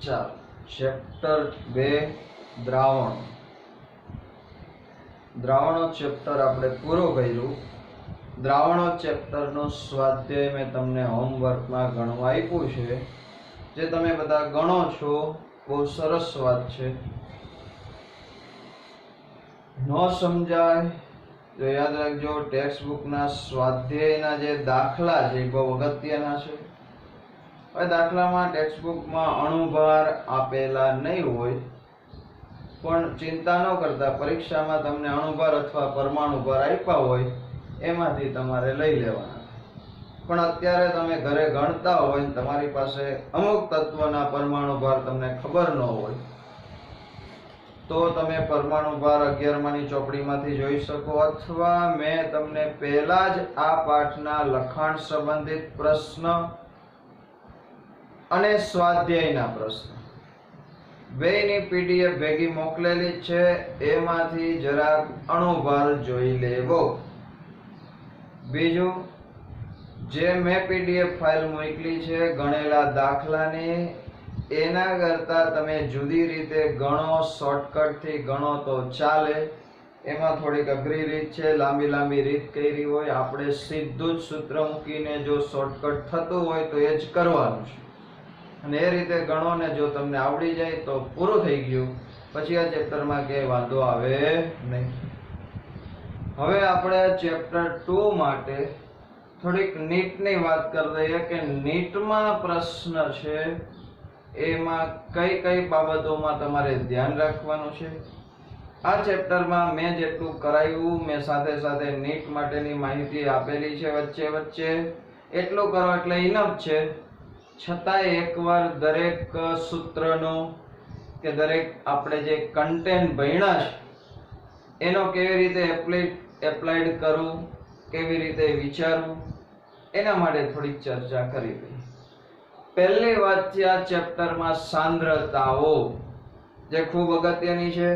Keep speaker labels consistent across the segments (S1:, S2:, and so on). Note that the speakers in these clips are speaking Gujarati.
S1: ચાલો ચેપ્ટર 2 દ્રાવણો દ્રાવણો ચેપ્ટર આપણે પૂરો કર્યું। દ્રાવણો ચેપ્ટરનો સ્વાધ્યાય મેં તમને હોમવર્કમાં ગણવા આપ્યું છે, જે તમે બધા ગણો છો। બહુ સરસ વાત છે। ન સમજાય તો યાદ રાખજો, ટેક્સ્ટ બુકના સ્વાધ્યાયના જે દાખલા છે એ બહુ અગત્યના છે। હવે દાખલામાં ટેક્સ્ટ બુકમાં અણુભાર આપેલા નહીં હોય, પણ ચિંતા ન કરતા, પરીક્ષામાં તમને અણુભાર અથવા પરમાણુ ભાર આપ્યા હોય એમાંથી તમારે લઈ લેવાના। પણ અત્યારે તમે ઘરે ગણતા હોય, તમારી પાસે અમુક તત્વના પરમાણુ ભાર તમને ખબર ન હોય, તો તમે પરમાણુ ભાર 11માની ચોપડીમાંથી જોઈ શકો, અથવા મેં તમને પહેલા જ આ પાઠના લખાણ સંબંધિત પ્રશ્ન અને સ્વાધ્યાયના પ્રશ્ન બેયની પીડીએફ ભેગી મોકલેલી છે, એમાંથી જરાક અણુભાર જોઈ લેવો। બીજું, જે મેં પીડીએફ ફાઇલ મોકલી છે ગણેલા દાખલાની, એના કરતા તમે જુદી રીતે ગણો, શોર્ટકટથી ગણો તો ચાલે। એમાં થોડીક અઘરી રીત છે, લાંબી રીત કરી હોય, આપણે સીધું જ સૂત્ર મૂકીને જો શોર્ટકટ થતું હોય તો એ જ કરવાનું છે, અને એ રીતે ગણો ને જો તમને આવડી જાય તો પૂરું થઈ ગયું। પછી આ ચેપ્ટરમાં ક્યાંય વાંધો આવે નહીં। હવે આપણે ચેપ્ટર 2 માટે થોડીક નીટની વાત કરી દઈએ કે નીટમાં પ્રશ્ન છે એમાં કઈ કઈ બાબતોમાં તમારે ધ્યાન રાખવાનું છે। આ ચેપ્ટરમાં મેં જેટલું કરાવ્યું, મેં સાથે સાથે નીટ માટેની માહિતી આપેલી છે વચ્ચે વચ્ચે, એટલું કરો એટલે ઇનફ છે। છતાંય એકવાર દરેક સૂત્રનો કે દરેક આપણે જે કન્ટેન્ટ ભણ્યા છે એનો કેવી રીતે એપ્લાઇડ કરવું, કેવી રીતે વિચારવું, એના માટે થોડીક ચર્ચા કરી દઈએ। પહેલી વાત છે આ ચેપ્ટરમાં સાંદ્રતાઓ, જે ખૂબ અગત્યની છે।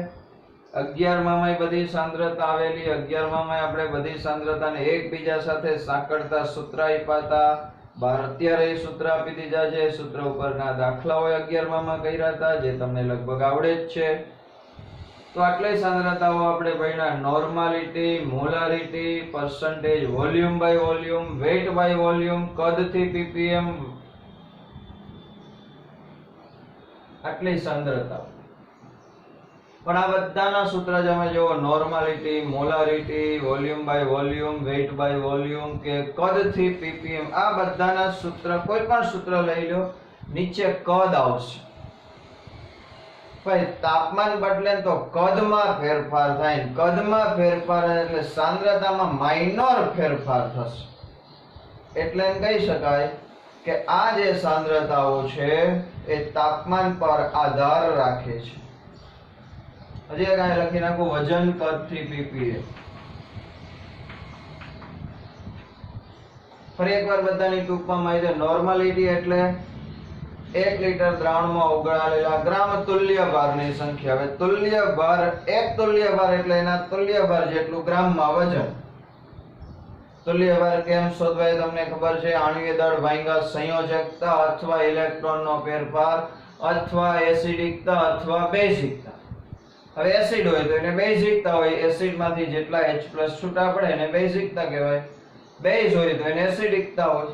S1: 11મામાં બધી સાંદ્રતા આવેલી, 11મામાં આપણે બધી સાંદ્રતાને એકબીજા સાથે સાંકળતા સૂત્ર આપ્યા હતા। અત્યારે એ સૂત્ર આપી દીધા છે, સૂત્ર ઉપરના દાખલાઓ 11મામાં કર્યા હતા, જે તમને લગભગ આવડે જ છે। તો આટલી સાંદ્રતાઓ આપણે ભણ્યા: normality, molarity, percentage volume by volume, weight by volume, કદથી પીપીએમ, આટલી સાંદ્રતાઓ। પણ આ બધાના સૂત્ર તમે જુઓ, normality, molarity, volume by volume, weight by volume કે કદથી પીપીએમ, આ બધાના સૂત્ર, કોઈ પણ સૂત્ર લઈ લો, નીચે કદ આવશે। ભાઈ તાપમાન બદલે તો કદમાં ફેરફાર થાય, કદમાં ફેરફાર એટલે સાંદ્રતામાં માઇનોર ફેરફાર થશે। એટલે એમ કહી શકાય કે આ જે સાંદ્રતાઓ છે એ તાપમાન પર આધાર રાખે છે। હજી એક અહીં લખી નાખું, વજન કદથી પીપીએમ। ફરી એકવાર બધાની ટૂંકમાં માહિતી। નોર્માલિટી એટલે 1 લીટર દ્રાવણમાં ઓગળાયેલા ગ્રામ તુલ્ય ભારની સંખ્યા। હવે તુલ્ય ભાર, એક તુલ્ય ભાર એટલે એના તુલ્ય ભાર જેટલું ગ્રામમાં વજન। તુલ્ય ભાર કેમ શોધવાય તમને ખબર છે? આણ્વીય દળ ભાગ્યા સંયોજકતા અથવા ઇલેક્ટ્રોનનો ફેરફાર, અથવા એસિડિકતા અથવા બેઝિકતા। હવે એસિડ હોય તો એને બેઝિકતા હોય, એસિડમાંથી જેટલા H+ છૂટા પડે એને બેઝિકતા કહેવાય। બેઝ હોય તો એને એસિડિકતા હોય।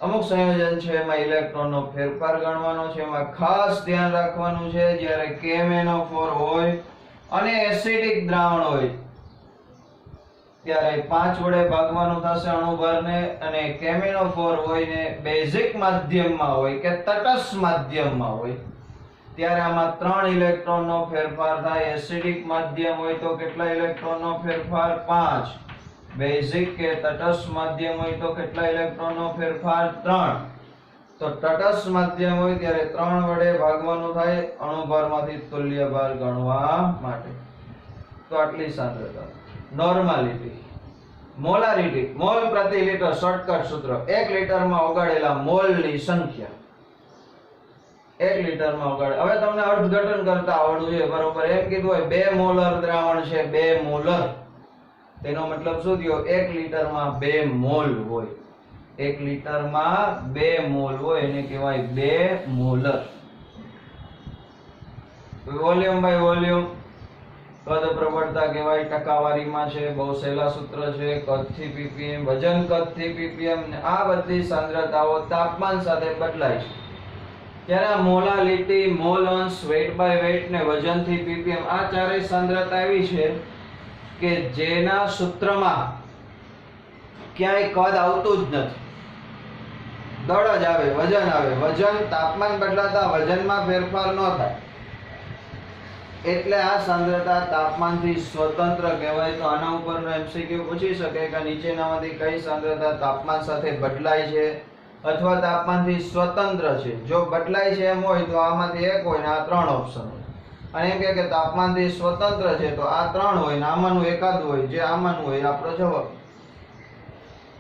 S1: અમુક સંયોજન છે એમાં ઇલેક્ટ્રોનનો ફેરફાર ગણવાનો છે। એમાં ખાસ ધ્યાન રાખવાનું છે, જ્યારે KMnO4 હોય અને એસિડિક દ્રાવણ હોય ત્યારે 5 વડે ભાગવાનું થશે અણુભારને, અને KMnO4 હોય ને બેઝિક માધ્યમમાં હોય કે તટસ્થ માધ્યમમાં હોય ત્યારે આમાં 3 ઇલેક્ટ્રોનનો ફેરફાર થાય। એસિડિક માધ્યમ હોય તો કેટલા ઇલેક્ટ્રોનનો ફેરફાર? 5। બેઝિક કે તટસ્થ માધ્યમ હોય તો કેટલા ઇલેક્ટ્રોનનો ફેરફાર? 3। તો તટસ્થ માધ્યમ હોય ત્યારે 3 વડે ભાગવાનું થાય અણુભારમાંથી તુલ્ય ભાર ગણવા માટે। તો આટલી સાંદ્રતા। નોર્માલિટી, મોલારિટી, મોલ પ્રતિ લિટર, શોર્ટકટ સૂત્ર, 1 લીટરમાં ઓગાળેલા મોલની સંખ્યા। 1 લીટરમાં ઓગાળે, હવે તમને અર્થઘટન કરતા આવડવું જોઈએ, બરોબર? એમ કીધું હોય 2 મોલર દ્રાવણ છે, 2 મોલર, તેનો મતલબ શું થયો? 1 લીટરમાં 2 મોલ હોય। 1 લિટરમાં 2 મોલ હોય એને કહેવાય 2 મોલર. વોલ્યુમ બાય વોલ્યુમ કદ પ્રબળતા કહેવાય ટકાવારીમાં છે. બહુ સહેલા સૂત્ર છે. કદ થી ppm, વજન કદ થી ppm ને આ બધી સાંદ્રતાઓ તાપમાન સાથે બદલાય છે. ત્યારે આ મોલાલિટી, મોલ અંશ, વેટ બાય વેટ ને વજન થી ppm આ ચારેય સાંદ્રતા એવી છે કે જેના સૂત્રમાં ક્યાંય કદ આવતું જ નથી. દળ જ આવે, વજન આવે. વજન તાપમાન બદલાતા વજનમાં ફેરફાર ન થાય એટલે આ સાંદ્રતા તાપમાનથી સ્વતંત્ર કહેવાય. તો આના ઉપરનો એમસીક્યુ પૂછી શકે કે નીચેનામાંથી કઈ સાંદ્રતા તાપમાન સાથે બદલાય છે અથવા તાપમાનથી સ્વતંત્ર છે. જો બદલાય છે એમ હોય તો આમાંથી એક હોય ને આ 3 ઓપ્શન હોય. અને એમ કે તાપમાનથી સ્વતંત્ર છે તો આ 3 હોય ને આમાંનું એકાદ હોય. જે આમાંનું હોય આપણો જવાબ.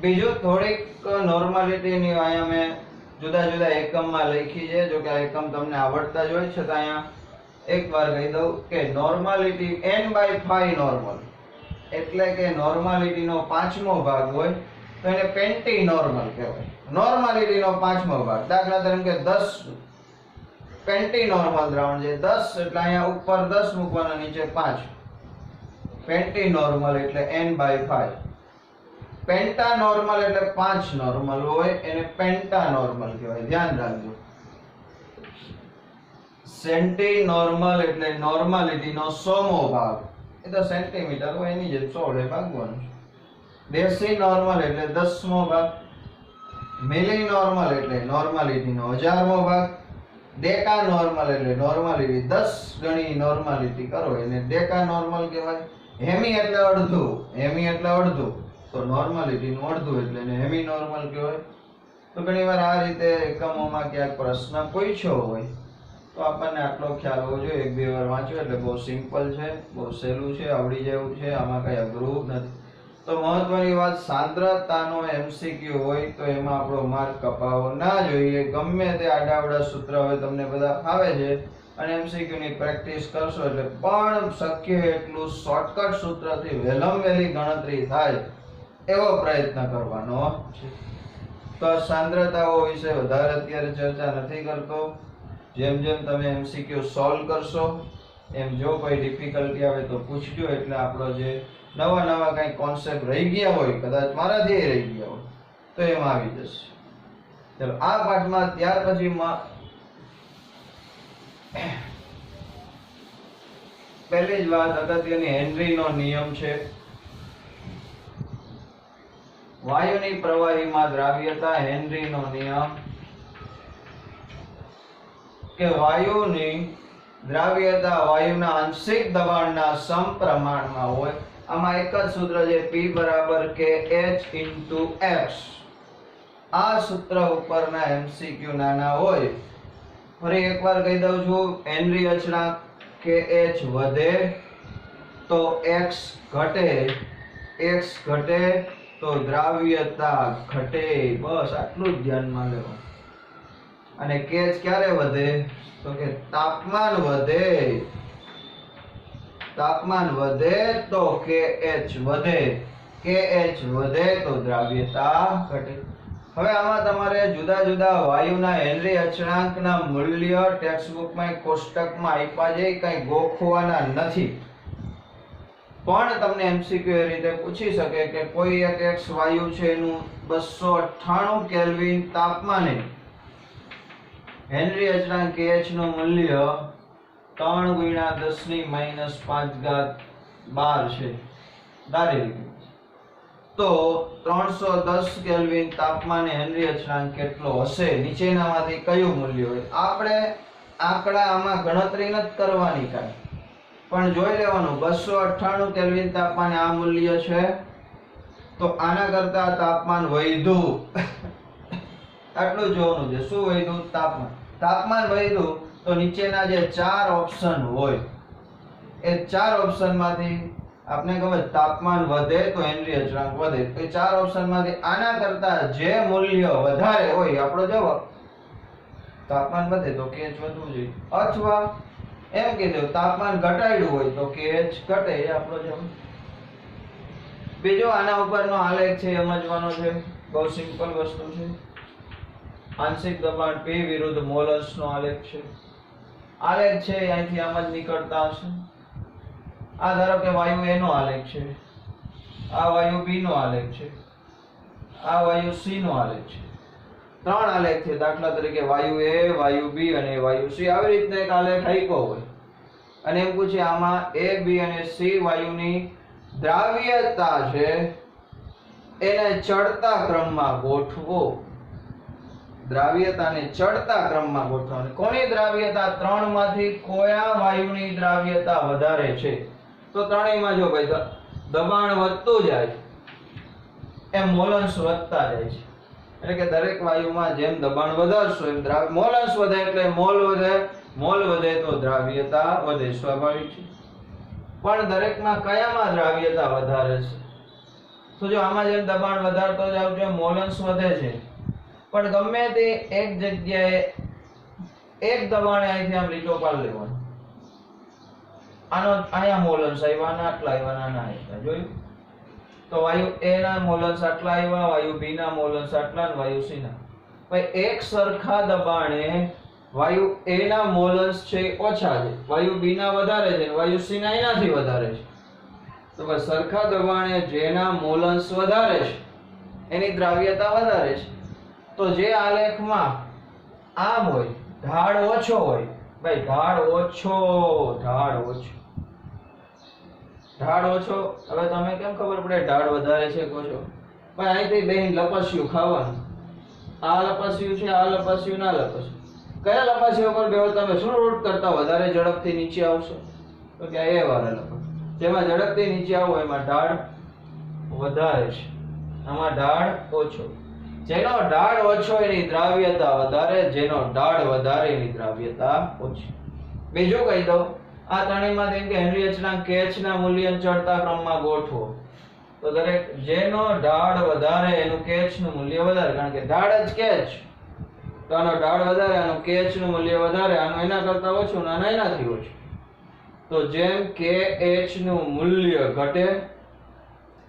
S1: બીજું થોડીક નોર્માલિટીની અહીંયા મેં જુદા જુદા એકમમાં લખી છે. જો કે આ એકમ તમને આવડતા જ હોય છતાં અહીંયા એક વાર કહી દઉં કે નોર્માલિટી n/5 નોર્મલ એટલે કે નોર્માલિટીનો 5મો ભાગ હોય તો એને પેન્ટી નોર્મલ કહેવાય. નોર્માલિટીનો 5મો ભાગ, દાખલા તરીકે 10 પેન્ટી નોર્મલ દ્રાવણ છે 10 એટલે અહીંયા ઉપર 10 મૂકવાના, નીચે 5. પેન્ટી નોર્મલ એટલે n/5. પેન્ટા નોર્મલ એટલે 5 નોર્મલ હોય એને પેન્ટા નોર્મલ કહેવાય. ધ્યાન રાખજો. સેન્ટી નોર્મલ એટલે નોર્માલિટીનો 100મો ભાગ. એ તો સેન્ટીમીટર હોય એની જે 100 એ ભાગવાનું છે. ડેસી નોર્મલ એટલે 10મો ભાગ. મિલી નોર્મલ એટલે નોર્માલિટીનો 1000મો ભાગ. ડેકા નોર્મલ એટલે નોર્માલિટી 10 ગણી નોર્માલિટી કરો એને ડેકા નોર્મલ કહેવાય. હેમી એટલે અડધું. હેમી એટલે અડધું તો નોર્માલિટીનું અડધું એટલે એને હેમી નોર્મલ કહેવાય. તો ઘણીવાર આ રીતે એકમોમાં ક્યાંક પ્રશ્ન પૂછ્યો હોય તો આપણને આટલો ખ્યાલ હોવો જોઈએ. 1-2 વાર વાંચ્યો એટલે બહુ સિમ્પલ છે, બહુ સહેલું છે, આવડી જેવું છે. આમાં કઈ અઘરું નથી. તો મહત્વની વાત, સાંદ્રતાનો એમસીક્યુ હોય તો એમાં આપણો માર્ક કપાવો ના જોઈએ. ગમે તે આડાવડા સૂત્ર હવે તમને બધા ફાવે છે અને એમસીક્યુ ની પ્રેક્ટિસ કરશો એટલે પણ શક્ય એટલું શોર્ટકટ સૂત્રથી વહેલામ વહેલી ગણતરી થાય એવો પ્રયત્ન કરવાનો છે. તો સાંદ્રતાઓ વિશે વધારે અત્યારે ચર્ચા નથી કરતો. જેમ જેમ તમે એમસીક્યુ સોલ્વ કરશો એમ જો કોઈ ડિફિકલ્ટી આવે તો પૂછજો એટલે આપણો જે નવા કઈ કોન્સેપ્ટ રહી ગયા હોય, કદાચ મારાથી રહી ગયા હોય તો એમાં આવી જશે. ચલો આ પાઠમાં ત્યાર પછી પહેલી જ વાત અગત્યની હેનરીનો નિયમ છે. વાયુની પ્રવાહીમાં દ્રાવ્યતા. હેનરીનો નિયમ કે વાયુની દ્રાવ્યતા વાયુના આંશિક દબાણના સમપ્રમાણમાં હોય. આમાં એક જ સૂત્ર છે P = kH × x. આ સૂત્ર ઉપરના MCQ નાના હોય. ફરી એકવાર કહી દઉં છું, હેનરી અચળાંક kH વધે તો x ઘટે, x ઘટે તો દ્રાવ્યતા ઘટે. બસ આટલું જ ધ્યાનમાં લેવાનું. અને kH ક્યારે વધે તો કે તાપમાન વધે. તાપમાન વધે તો kH વધે, kH વધે તો દ્રાવ્યતા ઘટે. હવે આમાં તમારે જુદા જુદા વાયુના હેનરી અચળાંકના મૂલ્ય ટેક્સ્ટબુકમાં કોષ્ટકમાં આપ્યા છે, કઈ ગોખવાના નથી. પણ તમને એમસીક્યુ એ રીતે પૂછી શકે કે કોઈ એક x વાયુ છે એનું 298 કેલ્વિન તાપમાને હેનરી અચળાંક kH નું મૂલ્ય 3 × 10⁻⁵ બાર છે. ધારી તો 310 કેલ્વિન તાપમાને હેનરી અચળાંક કેટલો હશે? નીચેનામાંથી કયું મૂલ્ય હોય? આપણે આંકડા આમાં ગણતરી નથી કરવાની કાંઈ, પણ જોઈ લેવાનું 298 કેલ્વિન તાપમાને આ મૂલ્ય છે તો આના કરતા તાપમાન વધ્યું. આટલું જોવાનું છે. શું વધ્યું? તાપમાન વધ્યું તો નીચેના જે 4 ઓપ્શન હોય એ 4 ઓપ્શનમાંથી આપને ખબર તાપમાન વધે તો હેનરી અચળાંક વધે. તો 4 ઓપ્શનમાંથી આના કરતા જે મૂલ્ય વધારે હોય આપણો જવાબ. તાપમાન વધે તો kH વધવું જોઈએ, અથવા એમ કીધું તાપમાન ઘટાડ્યું હોય તો kH ઘટે, એ આપણો જવાબ. બીજો આના ઉપરનો આલેખ છે સમજવાનો છે. બહુ સિમ્પલ વસ્તુ છે. આંશિક દબાણ P વિરુદ્ધ મોલન્સનો આલેખ છે. આલેખ છે અહીંથી આમ જ નીકળતા હશે. આ ધારો કે વાયુ A નો આલેખ છે, આ વાયુ B નો આલેખ છે, આ વાયુ C નો આલેખ છે. ત્રણ આલેખ છે. દાખલા તરીકે વાયુ A, વાયુ B અને વાયુ C. આવી રીતના એક આલેખ આપ્યો હોય અને એમ પૂછે આમાં A, B અને C વાયુની દ્રાવ્યતા છે એને ચડતા ક્રમમાં ગોઠવો. દ્રાવ્યતાને ચડતા ક્રમમાં ગોઠવવાની. કોની દ્રાવ્યતા? ત્રણ માંથી કયા વાયુની દ્રાવ્યતા વધારે છે? તો ત્રણેયમાં જો ભાઈ દબાણ વધતું જાય એમ મોલન્સ વધતા જાય છે. એટલે કે દરેક વાયુમાં જેમ દબાણ વધારશો એમ મોલન્સ વધે એટલે મોલ વધે, મોલ વધે તો દ્રાવ્યતા વધે, સ્વાભાવિક છે. પણ દરેકમાં કયામાં દ્રાવ્યતા વધારે છે? તો જો આમાં જેમ દબાણ વધારતો જાવ છો મોલન્સ વધે છે, પણ ગમે તે એક જગ્યાએ એક દબાણે અહીંથી આમ લીટો પાડી લેવાનો. આનો અહીંયા મોલન્સ આવ્યા, આના આટલા આવ્યા, આના આટલા. જોયું? તો વાયુ A ના મોલન્સ આટલા આવ્યા, વાયુ B ના મોલન્સ આટલા અને વાયુ C ના. ભાઈ એક સરખા દબાણે વાયુ A ના મોલન્સ છે ઓછા છે, વાયુ B ના વધારે છે, વાયુ C ના એનાથી વધારે છે. તો ભાઈ સરખા દબાણે જેના મોલન્સ વધારે છે એની દ્રાવ્યતા વધારે છે. તો જે આલેખમાં આમ હોય, ઢાળ ઓછો હોય, ભાઈ ઢાળ ઓછો, હવે તમે કેમ ખબર પડે ઢાળ વધારે છે કહો છો? ભાઈ અહીંથી બેહીને લપસ્યું ખાવાનું. આ લપસ્યું છે, આ લપસ્યું, ના લપસ્યું. કયા લપસ્યું પર બેહો તમે શું રૂટ કરતા વધારે ઝડપથી નીચે આવશો? તો કે એ વાળા લપસ. જેમાં ઝડપથી નીચે આવો એમાં ઢાળ વધારે છે, આમાં ઢાળ ઓછો. જેનો ઢાળ ઓછો એની દ્રાવ્યતા વધારે, જેનો ઢાળ વધારે એની દ્રાવ્યતા ઓછી. બીજું કહી દઉં, આ ત્રણેયમાં જેમ કે હેનરી અચળાંક KH ના મૂલ્ય ચડતા ક્રમમાં ગોઠવો. તો દરેક જેનો ઢાળ વધારે એનું KH નું મૂલ્ય વધારે, કારણ કે ઢાળ જ KH. તો આનો ઢાળ વધારે, આનું KH નું મૂલ્ય વધારે, આનું એના કરતા ઓછું, આના એનાથી ઓછું. તો જેમ KH નું મૂલ્ય ઘટે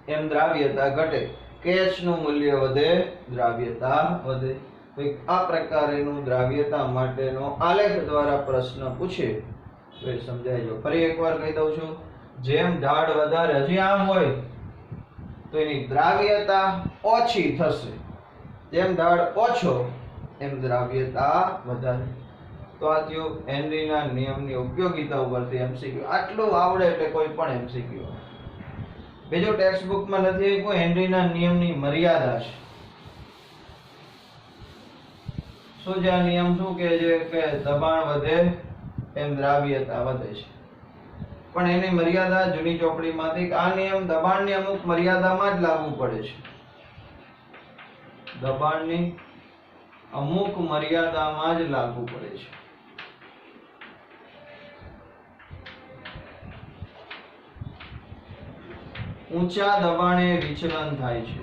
S1: એમ દ્રાવ્યતા ઘટે. KH નું મૂલ્ય વધે, દ્રાવ્યતા વધે. આ પ્રકારેનું દ્રાવ્યતા માટેનો આલેખ દ્વારા પ્રશ્ન પૂછે તો એ સમજાય જો. ફરી એકવાર કહી દઉં છું, જેમ ઢાળ વધારે હજી આમ હોય તો એની દ્રાવ્યતા ઓછી થશે, જેમ ઢાળ ઓછો એમ દ્રાવ્યતા વધારે. તો આ થયું હેનરીના નિયમની ઉપયોગિતા ઉપરથી MCQ. આટલું આવડે એટલે કોઈ પણ MCQ. બીજું ટેક્સ્ટ બુકમાં નથી આપ્યું, હેનરીના નિયમની મર્યાદા છે. શું છે આ નિયમ? શું કે છે કે દબાણ વધે એમ દ્રાવ્યતા વધે છે, પણ એની મર્યાદા જૂની ચોપડીમાંથી. આ નિયમ દબાણની અમુક મર્યાદામાં જ લાગુ પડે છે. દબાણની અમુક મર્યાદામાં જ લાગુ પડે છે. ઊંચા દબાણે વિચલન થાય છે.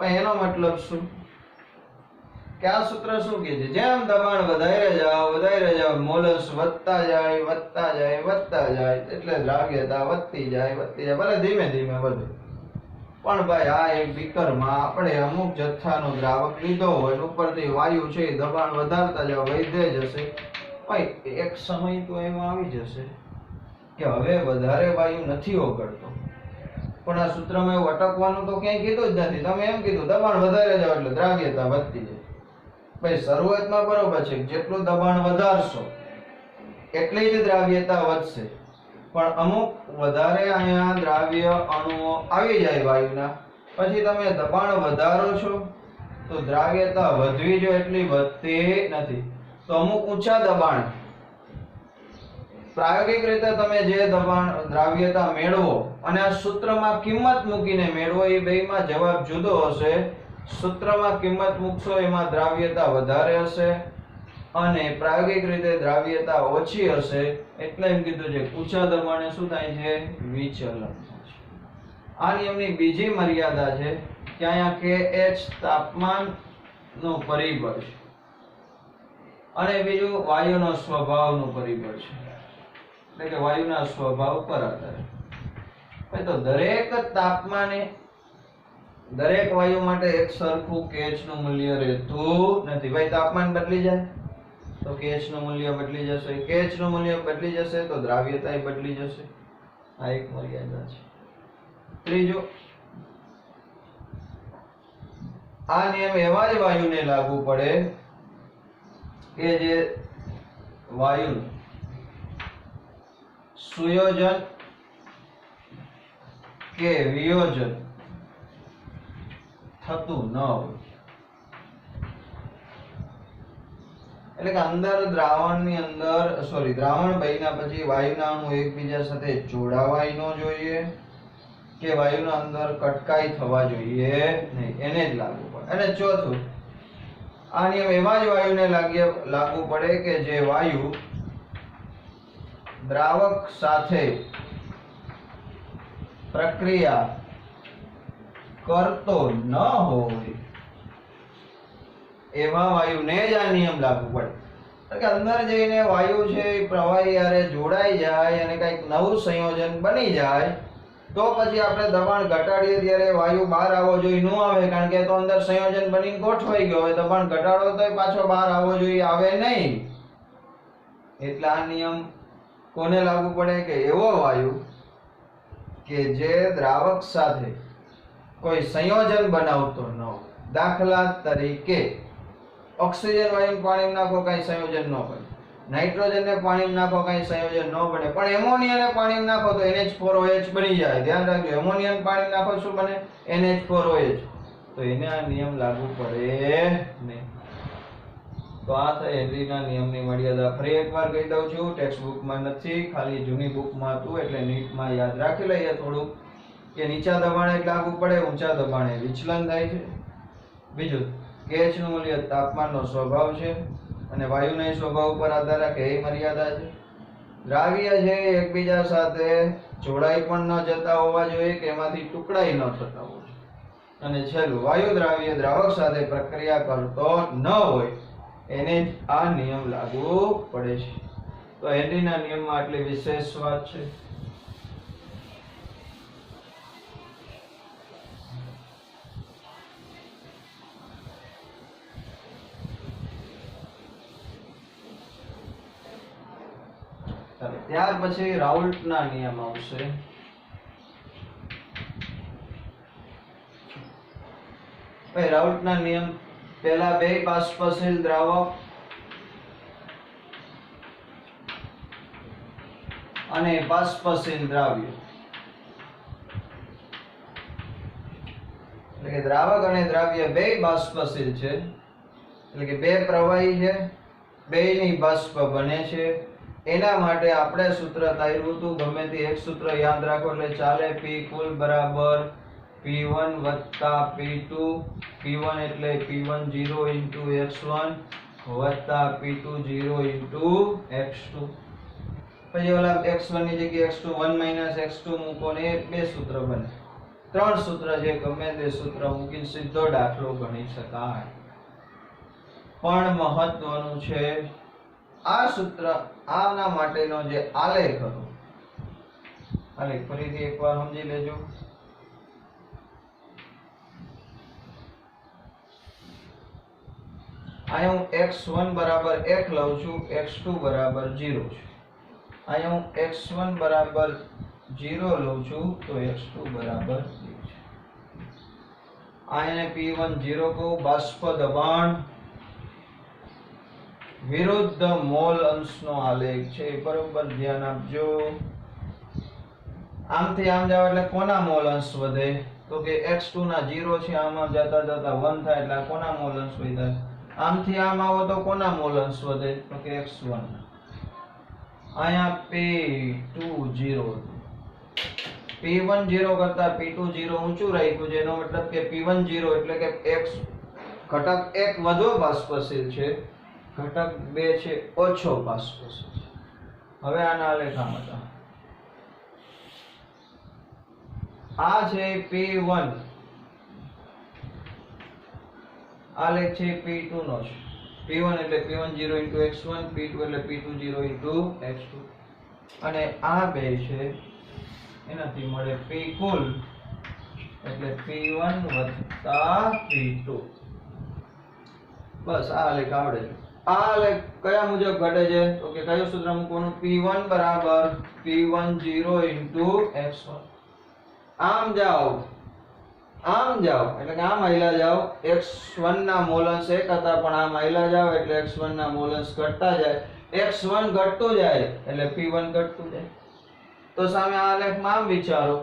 S1: એનો મતલબ શું? કે આ સૂત્ર શું કહે છે? જેમ દબાણ વધારે જાવ મોલન્સ વધતા જાય એટલે દ્રાવ્યતા વધતી જાય. ભલે ધીમે ધીમે વધે, પણ ભાઈ આ એક બીકરમાં આપણે અમુક જથ્થાનો દ્રાવક લીધો હોય, ઉપરથી વાયુ છે દબાણ વધારતા જાવ, વધે જશે. ભાઈ એક સમય તો એમાં આવી જશે કે હવે વધારે વાયુ નથી ઓગળતો, પણ આ સૂત્રમાં એવું અટકવાનું તો ક્યાંય કીધું જ નથી. તમે એમ કીધું દબાણ વધારે જાવ એટલે દ્રાવ્યતા વધતી જાય. ભાઈ શરૂઆતમાં બરોબર છે, જેટલું દબાણ વધારશો એટલી જ દ્રાવ્યતા વધશે, પણ અમુક વધારે અહીંયા દ્રાવ્ય અણુઓ આવી જાય વાયુના, પછી તમે દબાણ વધારો છો તો દ્રાવ્યતા વધવી જોઈએ એટલી વધતી નથી. તો અમુક ઊંચા દબાણ પ્રાયોગિક રીતે તમે જે દબાણ દ્રાવ્યતા મેળવો અને આ સૂત્રમાં કિંમત મૂકીને મેળવો, એ બેમાં જવાબ જુદો હશે. સૂત્રમાં કિંમત મૂકશો એમાં દ્રાવ્યતા વધારે હશે અને પ્રાયોગિક રીતે દ્રાવ્યતા ઓછી હશે. એટલે એમ કીધું છે ઊંચા દબાણે શું થાય છે? વિચલન થાય છે. આ નિયમની બીજી મર્યાદા છે કે અહીંયા KH તાપમાનનું પરિબળ છે અને બીજું વાયુનો સ્વભાવનું પરિબળ છે. એટલે કે વાયુના સ્વભાવ પર આધારે. ભાઈ તો દરેક તાપમાને દરેક વાયુ માટે એક સરખું KH નું મૂલ્ય રહેતું નથી. ભાઈ તાપમાન બદલી જાય તો KH નું મૂલ્ય બદલી જશે, KH નું મૂલ્ય બદલી જશે તો દ્રાવ્યતા બદલી જશે. આ એક મર્યાદા છે. ત્રીજો, આ નિયમ એવા જ વાયુને લાગુ પડે કે જે વાયુ સુયોજન કે વિયોજન થતું ન હોય. એટલે કે અંદર દ્રાવણની અંદર દ્રાવણ બન્યા પછી વાયુના અણુ એકબીજા સાથે જોડાવાય ન જોઈએ કે વાયુના અંદર કટકાઈ થવા જોઈએ નહીં, એને જ લાગુ પડે. અને ચોથું, આ નિયમ એવા જ વાયુને લાગુ પડે કે જે વાયુ દ્રાવક સાથે પ્રક્રિયા કરતો ન હોય એવા વાયુને જ આ નિયમ લાગુ પડે. કે અંદર જઈને વાયુ છે એ પ્રવાહી હારે જોડાઈ જાય અને કંઈક નવું સંયોજન બની જાય તો પછી આપણે દબાણ ઘટાડીએ ત્યારે વાયુ બહાર આવવો જોઈએ, ન આવે, કારણ કે તો અંદર સંયોજન બનીને ગોઠવાઈ ગયો. હવે દબાણ ઘટાડો તો પાછો બહાર આવવો જોઈએ, આવે નહીં. એટલે આ નિયમ કોને લાગુ પડે કે એવો વાયુ કે જે દ્રાવક સાથે કોઈ સંયોજન બનાવતો ન હોય. દાખલા તરીકે ઓક્સિજન વાયુ પાણીમાં નાખો કઈ સંયોજન ન બને, નાઇટ્રોજન ને પાણીમાં નાખો કઈ સંયોજન ન બને, પણ એમોનિયા ને પાણીમાં નાખો તો NH4OH બની જાય. ધ્યાન રાખજો, એમોનિયા પાણીમાં નાખો શું બને? NH4OH. તો એને આ નિયમ લાગુ પડે નહીં. તો આ થઈ હેનરીના નિયમની મર્યાદા. ફરી એકવાર કહી દઉં છું, ટેક્સ્ટ બુકમાં નથી, ખાલી જૂની બુકમાં હતું, એટલે નીટમાં યાદ રાખી લઈએ થોડું કે નીચા દબાણે લાગુ પડે, ઊંચા દબાણે વિચલન થાય છે. બીજું, KH નું મૂલ્ય તાપમાનનો સ્વભાવ છે અને વાયુના સ્વભાવ પર આધાર રાખે એ મર્યાદા છે. દ્રાવ્ય છે એકબીજા સાથે જોડાઈ પણ ન જતા હોવા જોઈએ કે એમાંથી ટુકડાઈ ન થતા હોવા જોઈએ. અને છેલ્લું, વાયુ દ્રાવ્ય દ્રાવક સાથે પ્રક્રિયા કરતો ન હોય એને જ આ નિયમ લાગુ પડે છે. તો હેનરીના નિયમમાં આટલી વિશેષ વાત છે. ત્યાર પછી રાઉલ્ટના નિયમ આવશે. ભાઈ રાઉલ્ટના નિયમ પહેલા બે બાષ્પશીલ દ્રાવક અને બાષ્પશીલ દ્રાવ્ય, એટલે કે દ્રાવક અને દ્રાવ્ય બે બાષ્પશીલ છે, એટલે કે બે પ્રવાહી છે, બેયની બાષ્પ બને છે. એના માટે આપણે સૂત્ર તાર્યું હતું, ગમે તે એક સૂત્ર યાદ રાખો એટલે ચાલે. P કુલ બરાબર P1 વત્તા P2. P1 એટલે P10 into x1 વત્તા P20 into x2. પછી ઓલા x1 ની જગ્યાએ x2 1 minus x2 મૂકો ને બે સૂત્ર બને. ત્રણ સૂત્ર છે, ગમે તે સૂત્ર મૂકીને સીધો દાખલો ગણી શકાય. પણ મહત્વનું છે આ સૂત્ર, આના માટેનો જે આલેખ હતો, આલેખ ફરીથી એકવાર સમજી લેજો. અહીંયા હું x1 બરાબર 1 લઉં છું, x2 બરાબર 0 છે. અહીંયા હું x1 બરાબર 0 લઉં છું તો x2 બરાબર 0 છે. અહીંયા P1 0 કહું. બાષ્પ દબાણ વિરુદ્ધ મોલ અંશનો આલેખ છે, બરોબર ધ્યાન આપજો. આમથી આમ જાવ એટલે કોના મોલ અંશ વધે? તો કે x2 ના 0 છે, આમાં જતા જતા 1 થાય એટલે કોના મોલ અંશ વધે? આમથી આમ આવો તો કોના મોલ અંશ વધે? તો કે x1. અહીંયા P20, P1 0 કરતા P2 0 ઊંચું રાખ્યું છે, એનો મતલબ કે P1 0 એટલે કે x ઘટક 1 વધુ બાષ્પશીલ છે, ઘટક 2 છે ઓછો બાષ્પશીલ છે. હવે આના આલેખ આમ હતા. આ છે P1, આલેખ છે P2 નો છે. P1 એટલે P10 into x1, P2 એટલે P20 into x2. અને આ બે છે એનાથી મળે P કુલ એટલે P1 વત્તા P2. બસ આ આલેખ આવડે. આ આલેખ કયા મુજબ ઘટે છે તો કે કયું સૂત્ર મૂકવાનું P1 બરાબર P10 into x1. આમ જાઓ એટલે કે આમ આયલા જાઓ x1 ના મોલન્સ એક હતા પણ આમ આયલા જાઓ એટલે x1 ના મોલન્સ ઘટતા જાય. x1 ઘટતું જાય એટલે P1 ઘટતું જાય. તો સામે આ આલેખમાં આમ વિચારો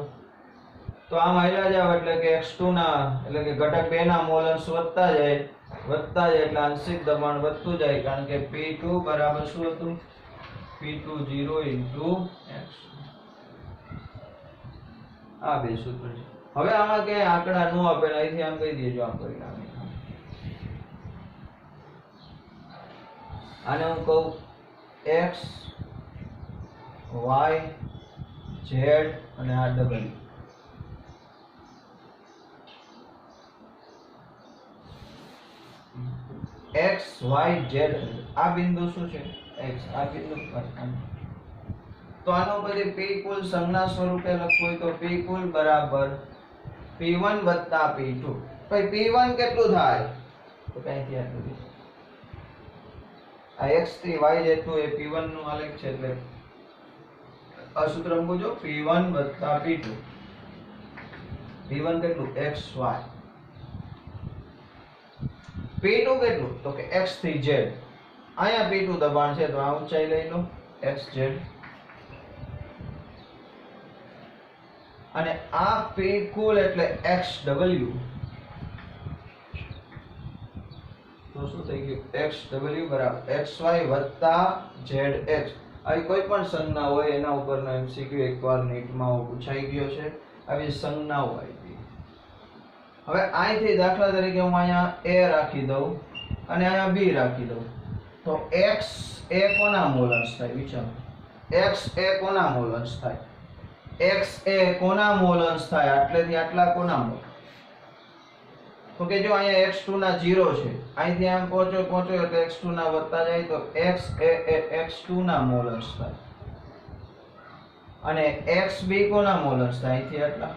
S1: તો આમ આયલા જાવ એટલે કે x2 ના એટલે કે ઘટક 2 ના મોલન્સ વધતા જાય એટલે આંશિક દબાણ વધતું જાય કારણ કે P2 બરાબર શું હતું P20 into x. આ બે સૂત્ર છે. હવે આમાં કે આંકડા નો આપેલા અહીંથી આમ કહી દેજો આમ પરિણામ. આને હું કહું x y z અને આ w. x y z આ બિંદુ શું છે x આ બિંદુ પર. તો આનો પછી P કુલ સંજ્ઞા સ્વરૂપે લખવું હોય તો P કુલ બરાબર P1 વત્તા P2. ભાઈ P1 કેટલું થાય તો ક્યાંથી આટલું આ x થી y જેટલું એ P1 નું આલેખ છે એટલે આ સૂત્ર મૂકજો P1 વત્તા P2. P1 કેટલું x y. P2 કેટલું તો કે x થી z. અહીંયા P2 દબાણ છે તો આ ઊંચાઈ લઈ લો xz. અને આ P કુલ એટલે xw. તો શું થઈ ગયું xw બરાબર xy વત્તા zx. આવી કોઈ પણ સંજ્ઞા હોય એના ઉપરનો MCQ એકવાર નીટમાં પૂછાઈ ગયો છે. આવી સંજ્ઞાઓ આવી. હવે અહીંથી દાખલા તરીકે હું અહીંયા a રાખી દઉં અને અહીંયા b રાખી દઉં તો x એ કોના મોલન્સ થાય વિચારો. x એ કોના મોલન્સ થાય x એ કોના મોલન્સ થાય આટલેથી આટલા કોના મોલ. તો કે જો અહીંયા x2 ના 0 છે અહીંથી આમ પહોંચો એટલે x2 ના વધતા જાય તો x એ x2 ના મોલન્સ થાય અને xb કોના મોલન્સ થાય અહીંથી આટલા.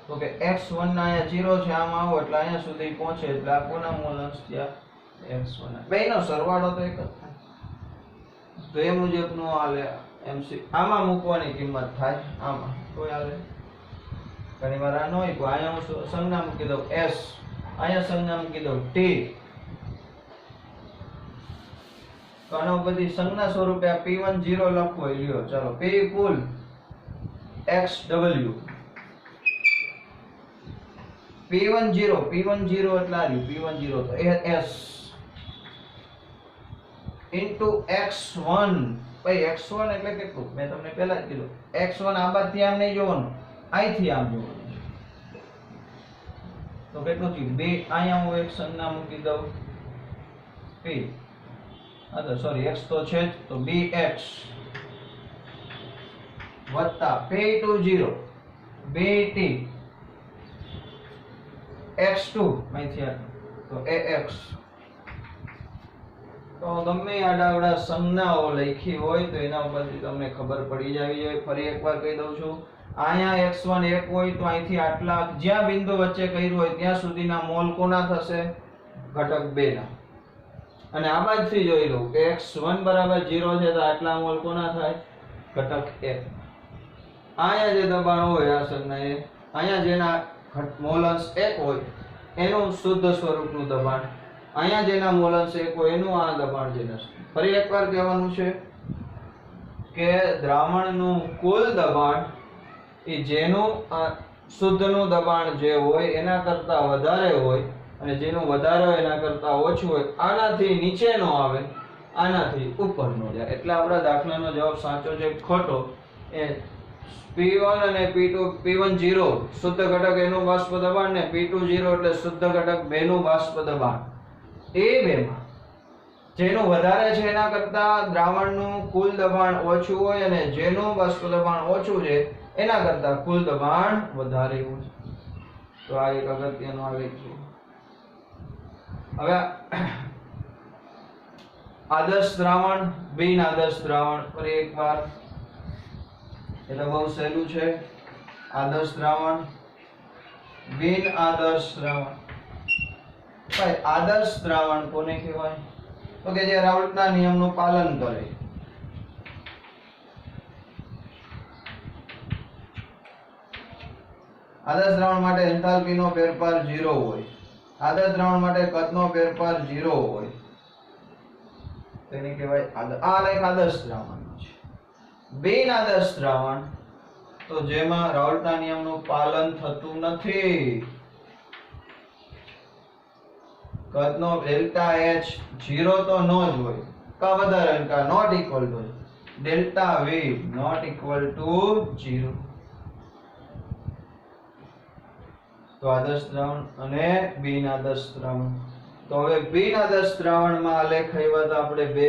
S1: તો કે x1 ના અહીંયા 0 છે આમ આવો એટલે અહીંયા સુધી પહોંચે એટલે આ કોના મોલન્સ થયા x1. બેનો સરવાળો તો એક જ થાય. તો એ મુજબનો આલે MC આમાં મૂકવાની કિંમત થાય આમાં કોઈ આલે ઘણી વાર આ ન હોય તો અહીંયા હું સંજ્ઞા મૂકી દઉં s અહીંયા સંજ્ઞા મૂકી દઉં t. તો આનો બધી સંજ્ઞા સ્વરૂપે આ P10 લખવો હોય લ્યો ચાલો P કુલ xw P10 એટલા આવ્યું P10 તો s into x1. ભાઈ x1 એટલે કેટલું મેં તમને પહેલા જ કીધું x1 આ બાજુથી આમ નહીં જોવાનું અહીંથી આમ જોવાનું તો કેટલું થયું 2. અહીંયા હું એક સંજ્ઞા મૂકી દઉં p સોરી x તો છે જ તો bx વત્તા P20 bt x2 અહીંથી તો ax. તો ગમે આડાવડા સંજ્ઞાઓ લખી હોય તો એના ઉપરથી તમને ખબર પડી જવી જોઈએ. ફરી એકવાર કહી દઉં છું અહીંયા x1 1 હોય તો અહીંથી આટલા જ્યાં બિંદુ વચ્ચે કર્યું હોય ત્યાં સુધીના મોલ કોના થશે ઘટક 2 ના. અને આ બાજુથી જોઈ લો કે x1 બરાબર 0 છે તો આટલા મોલ કોના થાય ઘટક 1. અહીંયા જે દબાણ હોય આ સંજ્ઞાએ અહીંયા જેના મોલન્સ 1 હોય એનું શુદ્ધ સ્વરૂપનું દબાણ અહીંયા જેના મોલન્સ 1 હોય એનું આ દબાણ જેના. ફરી એકવાર કહેવાનું છે કે દ્રાવણનું કુલ દબાણ એ જેનું શુદ્ધનું દબાણ જે હોય એના કરતા વધારે હોય અને જેનું વધારે હોય એના કરતા ઓછું હોય આનાથી નીચે નો આવે આનાથી ઉપર નો જાય. એટલે આપણા દાખલાનો જવાબ સાચો છે ખોટો એ P1 અને P2 P10 શુદ્ધ ઘટક એનું બાષ્પ દબાણ ને P20 એટલે શુદ્ધ ઘટક બેનું બાષ્પ દબાણ એ બેમાં જેનું વધારે છે એના કરતા દ્રાવણનું કુલ દબાણ ઓછું હોય અને જેનું બાષ્પ દબાણ ઓછું છે એના કરતા કુલ દબાણ વધારે હોય. તો આ એક અગત્યનો આલેખ છે. હવે આદર્શ દ્રાવણ, બિન આદર્શ દ્રાવણ. ફરી એકવાર, એટલે બહુ સહેલું છે. આદર્શ દ્રાવણ, બિન આદર્શ દ્રાવણ. ભાઈ આદર્શ દ્રાવણ કોને કહેવાય? તો કે જે રાઉલ્ટના નિયમનું પાલન કરે. આદર્શ દ્રાવણ માટે એન્થાલ્પીનો ફેરફાર 0 હોય. આદર્શ દ્રાવણ માટે કદનો ફેરફાર 0 હોય. તેને કહેવાય આ લેખ આદર્શ દ્રાવણ છે. બિન આદર્શ દ્રાવણ તો જેમાં રાઉલ્ટના નિયમનું પાલન થતું નથી. કદનો ડેલ્ટા H 0 તો ન જ હોય, કા વધારે કા not equal to delta V not equal to 0. તો આદર્શ દ્રાવણ અને બિન આદર્શ દ્રાવણ. તો હવે બિન આદર્શ દ્રાવણમાં આલેખ આવ્યા હતા આપણે બે.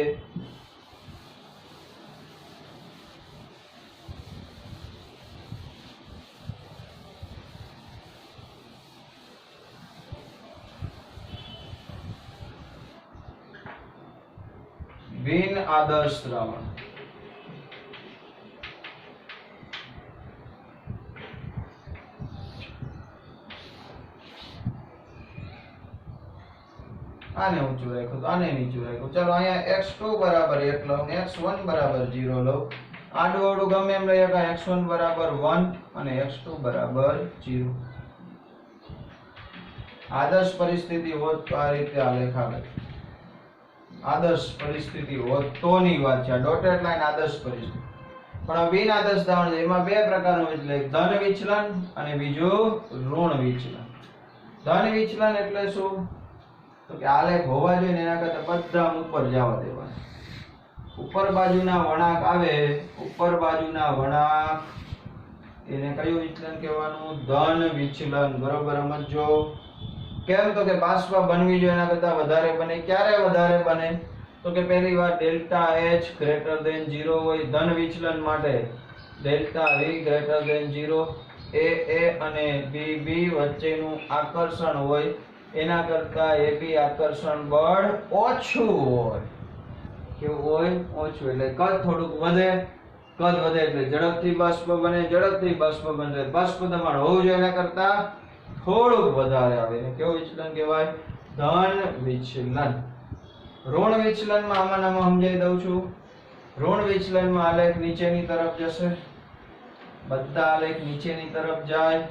S1: બિન આદર્શ દ્રાવણ. આને ઊંચું રાખ્યું તો આને નીચું રાખ્યું. ચલો અહીંયા x2 બરાબર 1 લઉં ને x1 બરાબર 0 લઉં. આડું અવડું ગમે એમ લઈએ કે x1 બરાબર 1 અને x2 બરાબર 0. આદર્શ પરિસ્થિતિ હોત તો આ રીતે આલેખ આવે. આદર્શ પરિસ્થિતિ હોત તોની વાત છે. ડોટેડ લાઈન આદર્શ પરિસ્થિતિ. પણ બિન આદર્શ દ્રાવણ છે એમાં બે પ્રકારનું વિચલન, ધન વિચલન અને બીજું ઋણ વિચલન. ધન વિચલન એટલે શું? તો કે આલેખ હોવા જોઈએ ને એના કરતા બધા ઉપર જવા દેવાના. ઉપર બાજુના વળાંક આવે, ઉપર બાજુના વળાંક એને કયું વિચલન કહેવાનું? ધન વિચલન. બરોબર સમજો. કેમ? તો કે બાષ્પ બનવી જોઈએ એના કરતા વધારે બને. ક્યારે વધારે બને? તો કે પહેલી વાર ડેલ્ટા H ગ્રેટર ધેન 0 હોય ધન વિચલન માટે, delta V greater than 0, A અને B વચ્ચેનું આકર્ષણ હોય એના કરતા AB આકર્ષણ બળ ઓછું હોય. કેવું હોય? ઓછું. એટલે કદ થોડુંક વધે. કદ વધે એટલે ઝડપથી બાષ્પ બને. ઝડપથી બાષ્પ બને બાષ્પ દબાણ હોવું જોઈએ એના કરતા થોડુંક વધારે આવે. એને કેવું વિચલન કહેવાય? ધન વિચલન. ઋણ વિચલનમાં આમાં સમજાવી દઉં છું. ઋણ વિચલનમાં આલેખ નીચેની તરફ જશે. બધા આલેખ નીચેની તરફ જાય.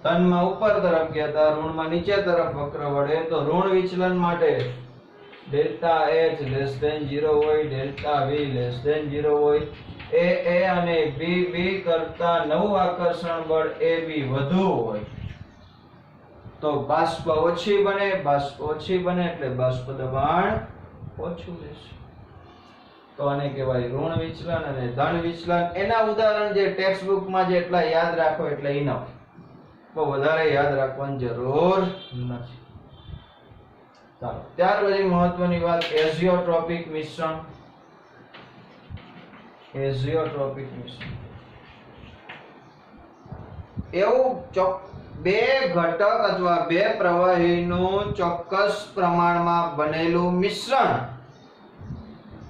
S1: ધનમાં ઉપર તરફ ગયા હતા, ઋણમાં નીચે તરફ વક્ર વળે. તો ઋણ વિચલન માટે ડેલ્ટા H લેસ ધેન 0 હોય, ડેલ્ટા V લેસ ધેન 0 હોય, A અને B કરતા નવું આકર્ષણ બળ AB વધુ હોય. તો બાષ્પ ઓછી બને. બાષ્પ ઓછી બને એટલે બાષ્પ દબાણ ઓછું રહેશે. તો આને કહેવાય ઋણ વિચલન અને ધન વિચલન. એના ઉદાહરણ જે ટેક્સ્ટ બુકમાં જેટલા યાદ રાખો એટલે ઇનફ. બહુ વધારે યાદ રાખવાની જરૂર નથી. ચાલો ત્યાર પછી મહત્વની વાત એઝિયોટ્રોપિક મિશ્રણ. એઝિયોટ્રોપિક મિશ્રણ એવું બે ઘટક અથવા બે પ્રવાહીનું ચોક્કસ પ્રમાણમાં બનેલું મિશ્રણ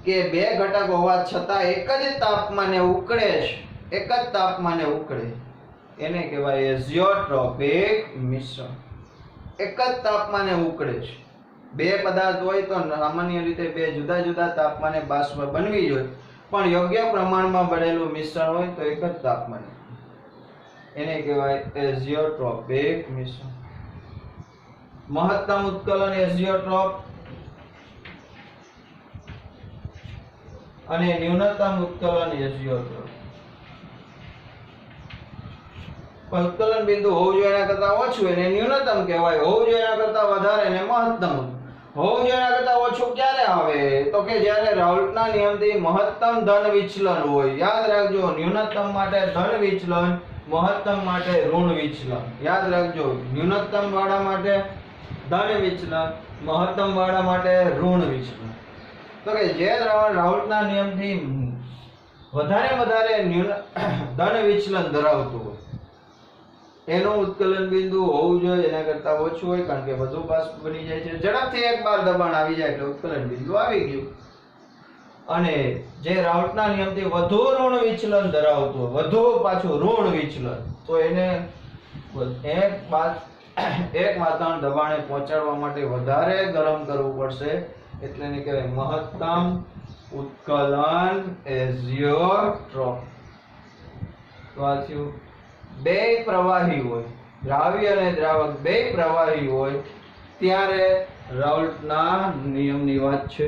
S1: કે બે ઘટક હોવા છતાં એક જ તાપમાને ઉકળે છે. એક જ તાપમાને ઉકળે એને કહેવાય એઝિયોટ્રોપિક મિશ્રણ. એક જ તાપમાને ઉકળે છે. બે પદાર્થ હોય તો સામાન્ય રીતે બે જુદા જુદા તાપમાને બાષ્પ બનવી જોઈએ, પણ યોગ્ય પ્રમાણમાં બનેલું મિશ્રણ હોય તો એક જ તાપમાને. એને કહેવાય એઝિયોટ્રોપિક મિશ્રણ. મહત્તમ ઉત્કલન એઝિયોટ્રોપ અને ન્યૂનતમ ઉત્કલન એઝિયોટ્રોપ. ઉત્કલન બિંદુ હોવું જોઈએ એના કરતા ઓછું એને ન્યૂનતમ કહેવાય. હોવું જોઈએ એના કરતા વધારે એને મહત્તમ. હોવું જોઈએ એના કરતા ઓછું ક્યારે આવે? તો કે જ્યારે રાઉલ્ટના નિયમથી મહત્તમ ધન વિચલન હોય. યાદ રાખજો, ન્યૂનતમ માટે ધન વિચલન, મહત્તમ માટે ઋણ વિચલન. યાદ રાખજો, ન્યૂનતમ વાળા માટે ધન વિચલન, મહત્તમ વાળા માટે ઋણ વિચલન. તો કે જે દ્રાવણ રાઉલ્ટના નિયમથી વધારે ધન વિચલન ધરાવતું હોય એનું ઉત્કલન બિંદુ હોવું જોઈએ એના કરતા ઓછું હોય, કારણ કે વધુ બાષ્પ બની જાય છે. ઝડપથી એકવાર દબાણ આવી જાય એટલે ઉત્કલન બિંદુ આવી ગયું. અને જે રાઉટના નિયમથી વધુ ઋણ વિચલન ધરાવતું હોય, વધુ પાછું ઋણ વિચલન, તો એને એક વાતાવરણ દબાણે પહોંચાડવા માટે વધારે ગરમ કરવું પડશે, એટલે એને કહેવાય મહત્તમ ઉત્કલન એઝિયોટ્રોપ. તો આ થયું. બે પ્રવાહી હોય, દ્રાવ્ય અને દ્રાવક બે પ્રવાહી હોય ત્યારે રાઉલ્ટના નિયમની વાત છે.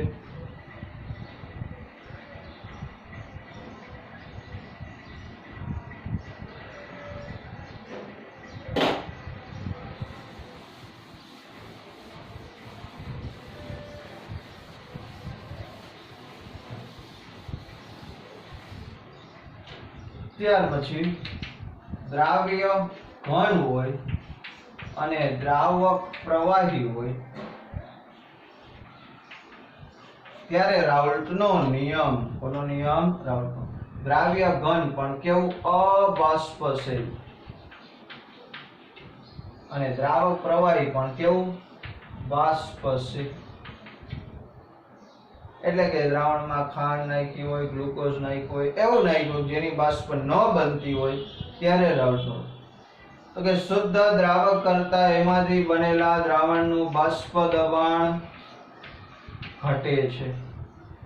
S1: ત્યાર પછી દ્રાવ્ય ઘન હોય અને દ્રાવક પ્રવાહી હોય ત્યારે રાઉલ્ટનો નિયમ, કોનો નિયમ? રાઉલ્ટનો. દ્રાવ્ય ઘન પણ કેવું? અબાષ્પશીલ. અને દ્રાવક પ્રવાહી પણ કેવું? બાષ્પશીલ. એટલે કે દ્રાવણમાં ખાંડ નાખી હોય, ગ્લુકોઝ નાખ્યું હોય, એવું નાખ્યું જેની બાષ્પ ન બનતી હોય ત્યારે રાઉલ્ટનો. તો કે શુદ્ધ દ્રાવક કરતા એમાંથી બનેલા દ્રાવણનું બાષ્પ દબાણ ઘટે છે.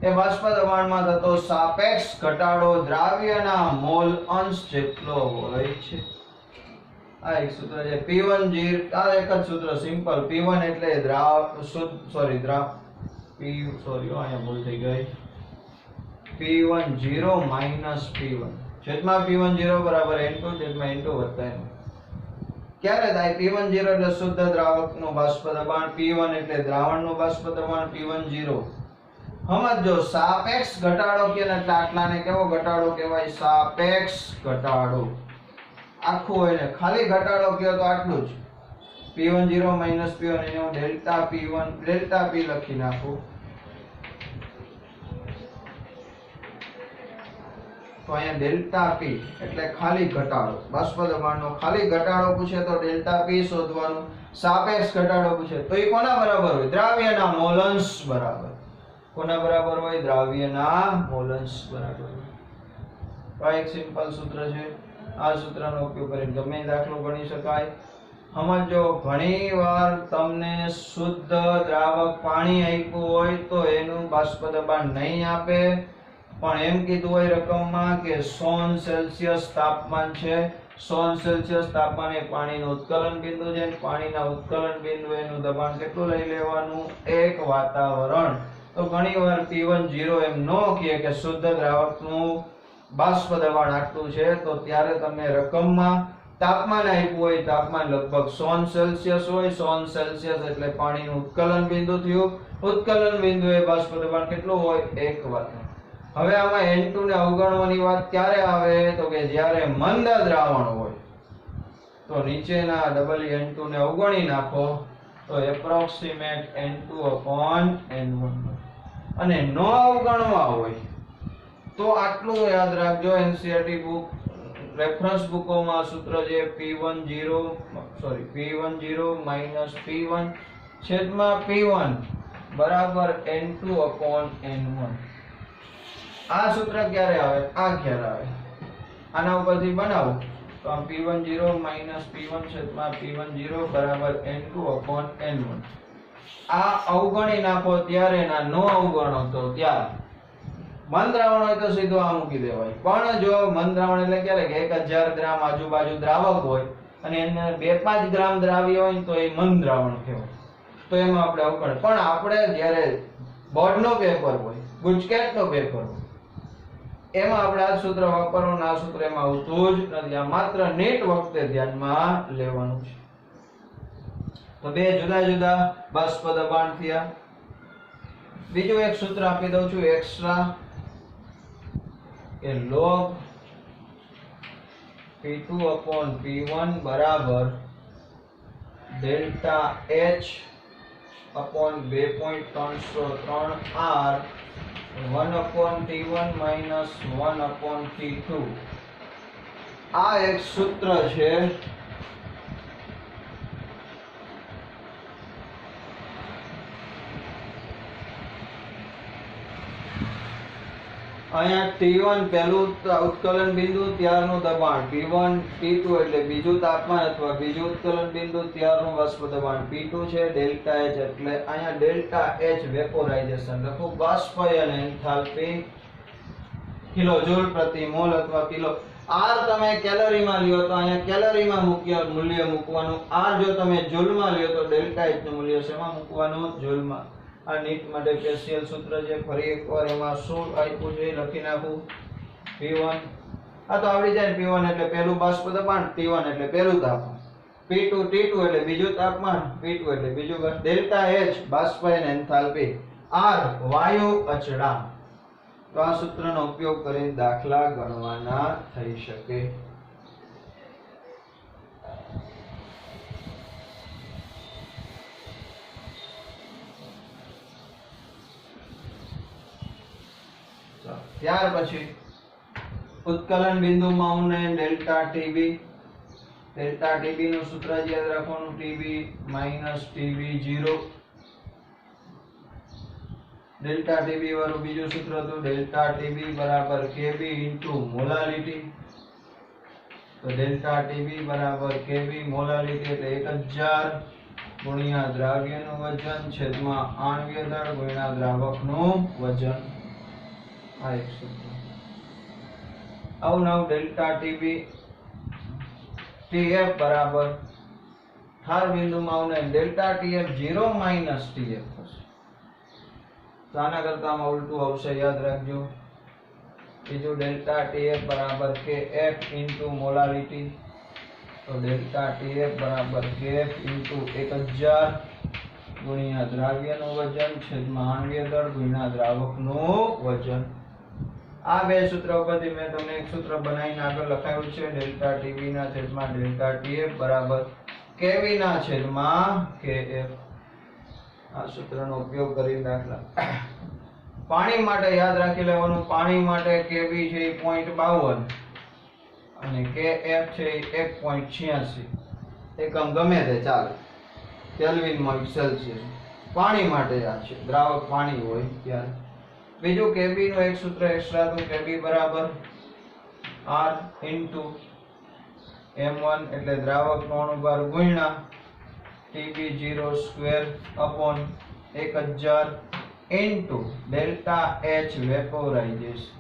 S1: એ બાષ્પ દબાણમાં થતો સાપેક્ષ ઘટાડો દ્રાવ્યના મોલ અંશ જેટલો હોય છે. આ એક સૂત્ર છે P1 આ એક જ સૂત્ર સિમ્પલ. P1 એટલે અહીંયા ભૂલ થઈ ગઈ. P10 P1 છેદમાં P10 બરાબર N2 છેદમાં N2 વત્તા N1. ક્યારે થાય? P10 એટલે શુદ્ધ દ્રાવકનું બાષ્પ દબાણ, P1 એટલે દ્રાવણનું બાષ્પ દબાણ, P10. સમજો સાપેક્ષ ઘટાડો કે એટલે આટલાને કેવો ઘટાડો કહેવાય? સાપેક્ષ ઘટાડો. આખું હોય ને ખાલી ઘટાડો કયો તો આટલું જ. P10 P1 એને હું ડેલ્ટા P1 ડેલ્ટા P લખી નાખું. તો અહીંયા ડેલ્ટા P એટલે ખાલી ઘટાડો. બાષ્પ દબાણનો ખાલી ઘટાડો પૂછે તો ડેલ્ટા P શોધવાનું. સાપેક્ષ ઘટાડો પૂછે તો એ કોના બરાબર હોય? દ્રાવ્યના મોલંશ બરાબર. કોના બરાબર હોય? દ્રાવ્યના મોલંશ બરાબર. તો એક સિમ્પલ સૂત્ર છે. આ સૂત્રનો ઉપયોગ કરીને ગમે દાખલો ગણી શકાય. સમજો ઘણીવાર તમને શુદ્ધ દ્રાવક પાણી આપ્યું હોય તો એનું બાષ્પ દબાણ નહીં આપે, પણ એમ કીધું હોય રકમમાં કે 100°C તાપમાન છે. 100°C તાપમાને પાણીનું ઉત્કલન બિંદુ છે. પાણીના ઉત્કલન બિંદુ એનું દબાણ કેટલું લઈ લેવાનું? 1 વાતાવરણ. તો ઘણીવાર P10 એમ ન કહે કે શુદ્ધ દ્રાવકનું બાષ્પ દબાણ આટલું છે, તો ત્યારે તમને રકમમાં તાપમાન આપ્યું હોય. તાપમાન લગભગ 100°C હોય. 100°C એટલે પાણીનું ઉત્કલન બિંદુ થયું. ઉત્કલન બિંદુ એ બાષ્પ દબાણ કેટલું હોય? 1 વાતાવરણ. હવે આમાં N2 ને અવગણવાની વાત ક્યારે આવે? તો કે જ્યારે મંદ દ્રાવણ હોય તો નીચેના N2 ને અવગણી નાખો તો એપ્રોક્સિમેટ N2/N1. અને ન અવગણવા હોય તો આટલું યાદ રાખજો. NCERT બુક રેફરન્સ બુકોમાં સૂત્ર છે P10 P1 છેદમાં P1 બરાબર N2/N1. આ સૂત્ર ક્યારે આવે? આ ક્યારે આવે? આના ઉપરથી બનાવો તો આ P10 P1 છેદમાં P10 બરાબર N2/N1. આ અવગણી નાખો ત્યારે, ના નો અવગણો તો ત્યારે. મંદ દ્રાવણ હોય તો સીધો આ મૂકી દેવાય. પણ જો મંદ દ્રાવણ એટલે ક્યારે કે 1000 ગ્રામ આજુબાજુ દ્રાવક હોય અને એને 2-5 ગ્રામ દ્રાવ્ય હોય તો એ મંદ દ્રાવણ કહેવાય. તો એમાં આપણે અવગણ. પણ આપણે જ્યારે બોર્ડનો પેપર હોય, ગુજકેટનો પેપર હોય, એમાં આપણે આ સૂત્ર વાપરવાનું. આ સૂત્ર એમાં આવતું જ નથી. આ માત્ર નેટ વખતે ધ્યાનમાં લેવાનું છે. તો બે જુદા જુદા બાષ્પ દબાણ થયા. બીજું એક સૂત્ર આપી દઉં છું એક્સ્ટ્રા કે log P2/P1 બરાબર ડેલ્ટા H/2.303R 1/T1 1/T2. આ એક સૂત્ર છે અહીંયા T1 પહેલું ઉત્કલન બિંદુ ત્યારનું દબાણ, T1 T2 એટલે બીજું તાપમાન અથવા બીજું ઉત્કલન બિંદુ ત્યારનું બાષ્પ દબાણ P2 છે. ડેલ્ટા H એટલે અહીંયા ડેલ્ટા H વેપોરાઇઝેશન લખું. બાષ્પયન એન્થાલ્પી કિલોજૂલ પ્રતિ મોલ અથવા કિલો. R તમે કેલરીમાં લ્યો તો અહીંયા કેલરીમાં મૂલ્ય મૂકવાનું. R જો તમે જૂલમાં લ્યો તો ડેલ્ટા H નું મૂલ્ય શેમાં મૂકવાનું? જૂલમાં. આ નીટ માટે સ્પેશિયલ સૂત્ર છે. ફરી એકવાર એમાં શું આપ્યું છે લખી નાખું. P1 આ તો આવડી જાય. P1 એટલે પહેલું બાષ્પ દબાણ, T1 એટલે પહેલું તાપમાન, P2 T2 એટલે બીજું તાપમાન, P2 એટલે બીજું બાષ્પ. ડેલ્ટા H બાષ્પયન એન્થાલ્પી, R વાયુ અચળાંક. તો આ સૂત્રનો ઉપયોગ કરીને દાખલા ગણવાના થઈ શકે. ત્યાર પછી ઉત્કલન બિંદુમાં ઉને ડેલ્ટા ટીબી. ડેલ્ટા ટીબી નું સૂત્ર યાદ રાખવાનું. TB minus TB 0. Delta TB વાળું બીજું સૂત્ર હતું ડેલ્ટા ટીબી બરાબર કેબી ઇન્ટુ મોલાલિટી. તો ડેલ્ટા ટીબી બરાબર કેબી મોલાલિટી એટલે 1000 ગુણ્યા દ્રાવ્યનું વજન છેદમાં આણ્વીય દળ ગુણ્યા દ્રાવકનું વજન. આ એક સૂત્ર. આવું નવ ડેલ્ટા ટીબી ટીએફ બરાબર ઠાર બિંદુમાં આવને ડેલ્ટા ટીએફ 0 માઈનસ ટીએફ થશે. તો આના કરતા આમાં ઉલટું આવશે, યાદ રાખજો. બીજું ડેલ્ટા ટીએફ બરાબર કેએફ ઇન્ટુ મોલાલિટી. તો ડેલ્ટા ટીએફ બરાબર કેએફ ઇન્ટુ 1000 ગુણ્યા દ્રાવ્યનું વજન છેદમાં આણ્વીય દળ ગુણ્યા દ્રાવકનું વજન. આ બે સૂત્ર ઉપરથી મેં તમને એક સૂત્ર બનાવીને આગળ લખાયું છે. ડેલ્ટા ટીબી ના છેદમાં ડેલ્ટા ટીએફ બરાબર કેવી ના છેદમાં કેએફ. આ સૂત્રનો ઉપયોગ કરીને દાખલા. પાણી માટે યાદ રાખી લેવાનું. પાણી માટે કેવી છે 0.52 અને કેએફ છે 1.86. એકમ ગમે તે ચાલે, કેલ્વિનમાં સેલ્સિયસ. પાણી માટે આ છે, દ્રાવક પાણી હોય ત્યારે. બીજું કેબી નું એક સૂત્ર એક્સ્ટ્રા હતું. કેબી બરાબર R ઇન્ટુ M1 એટલે દ્રાવકનો અણુભાર ગુણ્યા TB0 square upon 1000 into delta H વેપોરાઇઝેશન.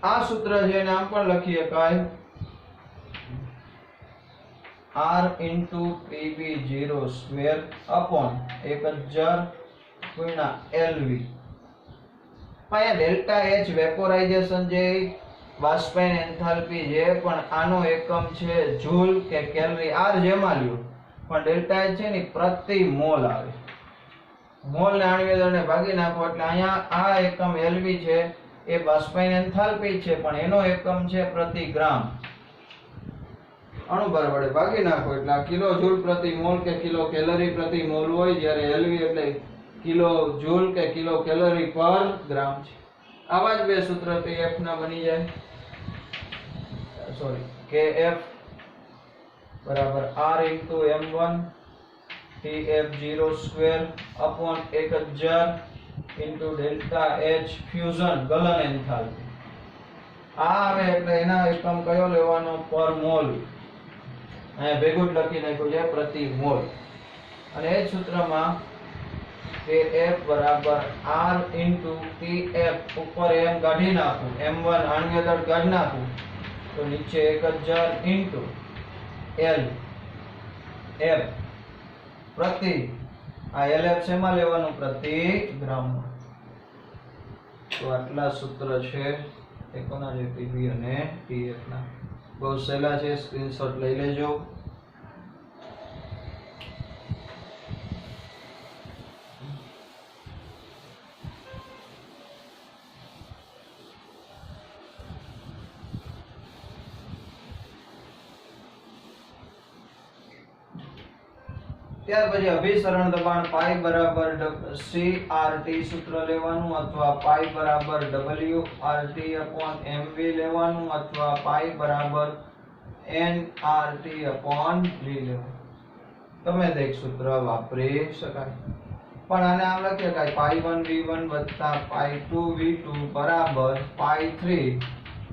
S1: આ સૂત્ર છે એને આમ પણ લખી શકાય R into TB0 square upon 1000 ગુણ્યા LV. અહીંયા ડેલ્ટા H વેપોરાઇઝેશન જે બાષ્પીય એન્થાલ્પી છે પણ આનો એકમ છે જૂલ કે કેલરી. R જેમાં લ્યો પણ ડેલ્ટા H છે ને પ્રતિ મોલ આવે. મોલ ને આણ્વીય દળને ભાગી નાખો એટલે અહીંયા આ એકમ LV છે એ બાષ્પીય એન્થાલ્પી છે પણ એનો એકમ છે પ્રતિ ગ્રામ. અણુભાર વડે ભાગી નાખો એટલે આ કિલો જૂલ પ્રતિ મોલ કે કિલો કેલરી પ્રતિ મોલ હોય, જ્યારે LV એટલે કિલો જૂલ કે કિલો કેલરી પર ગ્રામ છે. આવા જ બે સૂત્ર PF ના બની જાય. સોરી, KF બરાબર R into M1 TF0 square upon 1000 into delta H fusion ગલન એન્થાલ્પી. આ આવે એટલે એના એકમ કયો લેવાનો? પર મોલ. અહીંયા ભેગું જ લખી નાખ્યું છે પ્રતિ મોલ. અને એ જ સૂત્રમાં KF બરાબર R ઇન્ટુ TF ઉપર M કાઢી નાખું, M1 આણ્વીય દળ કાઢી નાખું તો નીચે 1000 ઇન્ટુ L F પ્રતિ. આ LF શેમાં લેવાનું? પ્રતિ ગ્રામમાં. તો આટલા સૂત્ર છે એકોના જે TB અને TF ના. બહુ સહેલા છે, સ્ક્રીનશોટ લઈ લેજો. ત્યાર પછી અભિસરણ દબાણ પાઈ બરાબર CRT સૂત્ર લેવાનું અથવા પાઈ બરાબર WRT upon MV લેવાનું અથવા પાઈ બરાબર NRT upon V લેવાનું. તમે તે સૂત્ર વાપરી શકાય. પણ આને આમ લખીએ કે પાઈ 1 v1 વત્તા પાઈ 2 v2 બરાબર પાઈ 3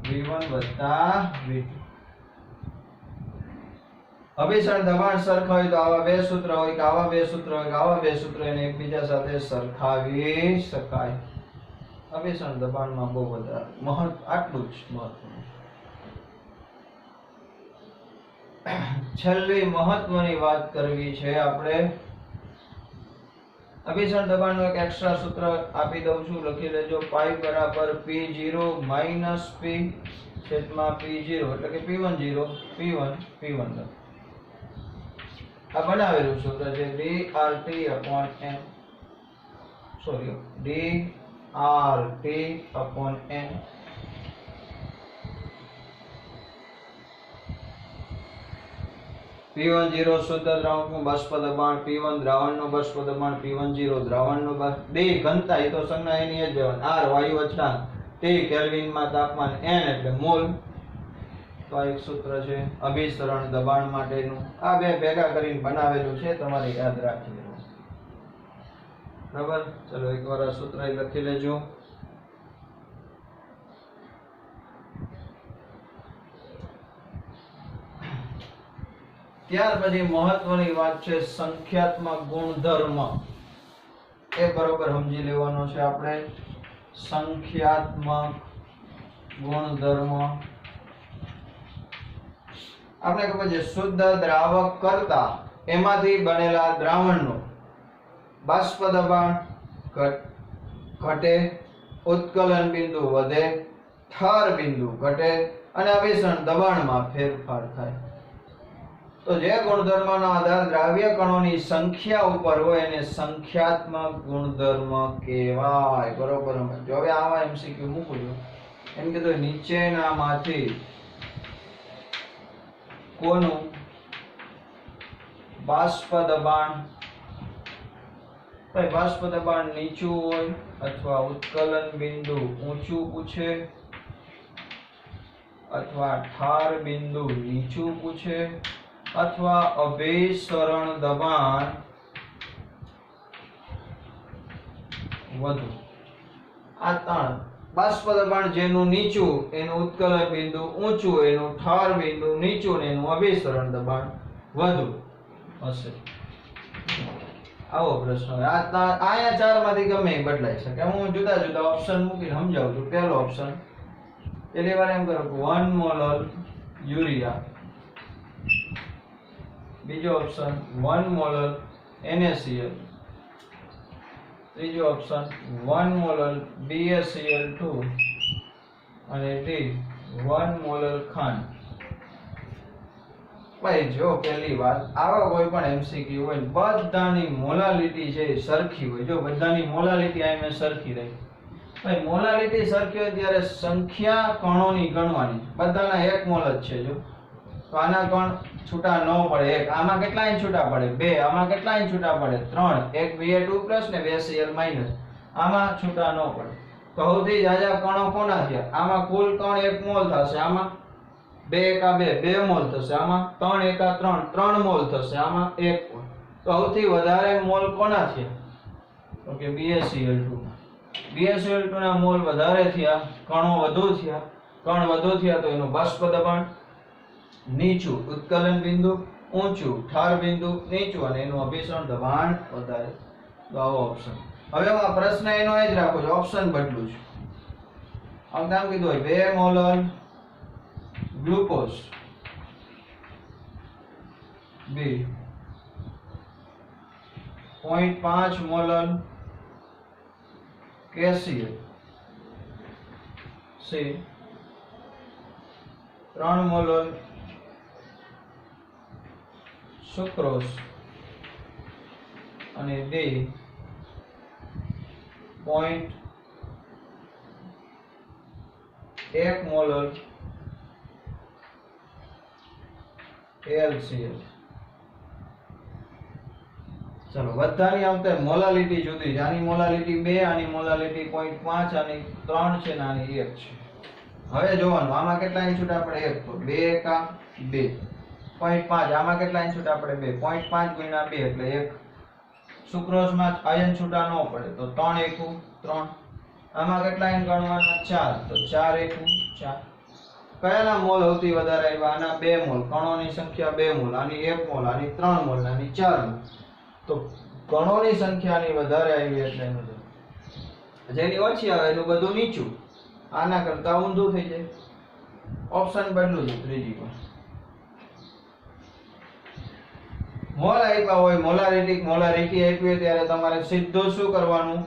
S1: v1 વત્તા v2. અભિસરણ દબાણ સરખા હોય તો આવા બે સૂત્ર હોય કે આવા બે સૂત્ર હોય કે આવા બે સૂત્ર એને એકબીજા સાથે સરખાવી શકાય. અભિસરણ દબાણમાં બહુ બધા આટલું જ મહત્વનું. છેલ્લી મહત્વની વાત કરવી છે આપણે. અભિસરણ દબાણનું એક એક્સ્ટ્રા સૂત્ર આપી દઉં છું, લખી લેજો. પાઈ બરાબર p0 માઈનસ p છેદમાં p0 એટલે કે p10 p1 p1. આ બનાવેલું સૂત્ર છે dRT upon n, sorry dRT upon n. P10 શુદ્ધ દ્રાવકનું બાષ્પ દબાણ, P1 દ્રાવણનું બાષ્પ દબાણ, P10 દ્રાવણનું બાષ્પ, D ઘનતા, એ તો સંજ્ઞા એની જ લેવાની, R વાયુ અચળાંક, T કેલ્વિનમાં તાપમાન, N એટલે મોલ. તો આ એક સૂત્ર છે અભિસરણ દબાણ માટેનું. આ બે ભેગા કરીને બનાવેલું છે, તમારે યાદ રાખી લેવું. બરાબર, ચલો એકવાર આ સૂત્ર લખી લેજો. ત્યાર પછી મહત્વની વાત છે સંખ્યાત્મક ગુણધર્મ. એ બરોબર સમજી લેવાનો છે આપણે. સંખ્યાત્મક ગુણધર્મ આપણે ખબર છે શુદ્ધ દ્રાવક કરતા એમાંથી બનેલા દ્રાવણનું બાષ્પ દબાણ ઘટે, ઉત્કલન બિંદુ વધે, ઠાર બિંદુ ઘટે અને અભિસરણ દબાણમાં ફેરફાર થાય. તો જે ગુણધર્મનો આધાર દ્રાવ્ય કણોની સંખ્યા ઉપર હોય એને સંખ્યાત્મક ગુણધર્મ કહેવાય. બરોબર સમજો. હવે આમાં એમસીક્યુ મૂકું છું. એમ કીધું નીચેનામાંથી કોનું બાષ્પ દબાણ, બાષ્પ દબાણ નીચું હોય અથવા ઉત્કલન બિંદુ ઊંચું પૂછે અથવા ઠાર બિંદુ નીચું પૂછે અથવા અભિસરણ દબાણ વધુ. આ ત્રણ બાષ્પ દબાણ જેનું નીચું એનું ઉત્કલન બિંદુ ઊંચું, એનું ઠાર બિંદુ નીચું ને એનું અભિસરણ દબાણ વધુ હશે. આવો પ્રશ્ન. આયા ચાર માંથી ગમે એ બદલાઈ શકે. હું જુદા જુદા ઓપ્શન મૂકીને સમજાવું છું. પહેલો ઓપ્શન, પહેલી વાર એમ કરો 1 મોલ યુરિયા. બીજો ઓપ્શન 1 મોલ NaCl. ત્રીજો ઓપ્શન 1 મોલ BaCl2 અને D 1 મોલ ખાંડ. ભાઈ જો પહેલી વાત, આવા કોઈ પણ MCQ હોય બધાની મોલાલિટી છે સરખી હોય. જો બધાની મોલાલિટી આ મેં સરખી રહી. ભાઈ મોલાલિટી સરખી હોય ત્યારે સંખ્યા કણોની ગણવાની. બધાના 1 મોલ જ છે. જો તો આના કણ છૂટા ન પડે 1. આમાં કેટલા ઇંચ છૂટા પડે 2. આમાં કેટલા ઇંચ છૂટા પડે 3. એક Ba2+ ને 2 Cl-. આમાં છૂટા ન પડે. તો સૌથી જાજા કણો કોના થયા? આમાં કુલ કણ 1 મોલ થશે. આમાં 2 એકા 2 મોલ થશે. આમાં 3 એકા 3 મોલ થશે. આમાં 1 મોલ. તો સૌથી વધારે મોલ કોના થયા? તો કે BaCl2. BaCl2 ના મોલ વધારે થયા, કણો વધુ થયા. કણ વધુ થયા તો એનું બાષ્પ દબાણ નીચું, ઉત્કલન બિંદુ ઊંચું, ઠાર બિંદુ નીચું અને એનું અભિસરણ દબાણ વધારે. તો આવો ઓપ્શન. હવે આ પ્રશ્ન એનો એ જ રાખો છો, ઓપ્શન બદલું છું. આમ નામ કીધું હોય 2 mall glucose B, 0.5 mall KCl C, 3 mall sucrose અને D 0.1 મોલ AlCl. ચલો બધાની આવતે મોલાલિટી જુદી છે. આની મોલાલિટી 2, આની મોલાલિટી 0.5, આની 3 છે ને આની 1 છે. હવે જોવાનું આમાં કેટલા ઇંચ છૂટા પડે 1. તો 2 એકા 2. 0.5 આમાં કેટલા ઇંચ છૂટા પડે 2. 0.5 ગુણ્યા 2 એટલે 1. સુક્રોઝમાં આયન છૂટા ન પડે તો 3 એકુ 3. આમાં કેટલા આયન ગણવાના? 4. તો 4 એકુ 4. કયાના મોલ સૌથી વધારે આવ્યા? આના 2 મોલ. કણોની સંખ્યા 2 મોલ. આની 1 મોલ, આની 3 મોલ, આની 4 મોલ. તો કણોની સંખ્યાની વધારે આવી એટલે એનું જેની ઓછી આવે એનું બધું નીચું. આના કરતા ઊંધું થઈ જાય. ઓપ્શન બદલું છે ત્રીજી પર. મોલ આપ્યા હોય, મોલારિટી આપી હોય ત્યારે તમારે સીધું શું કરવાનું?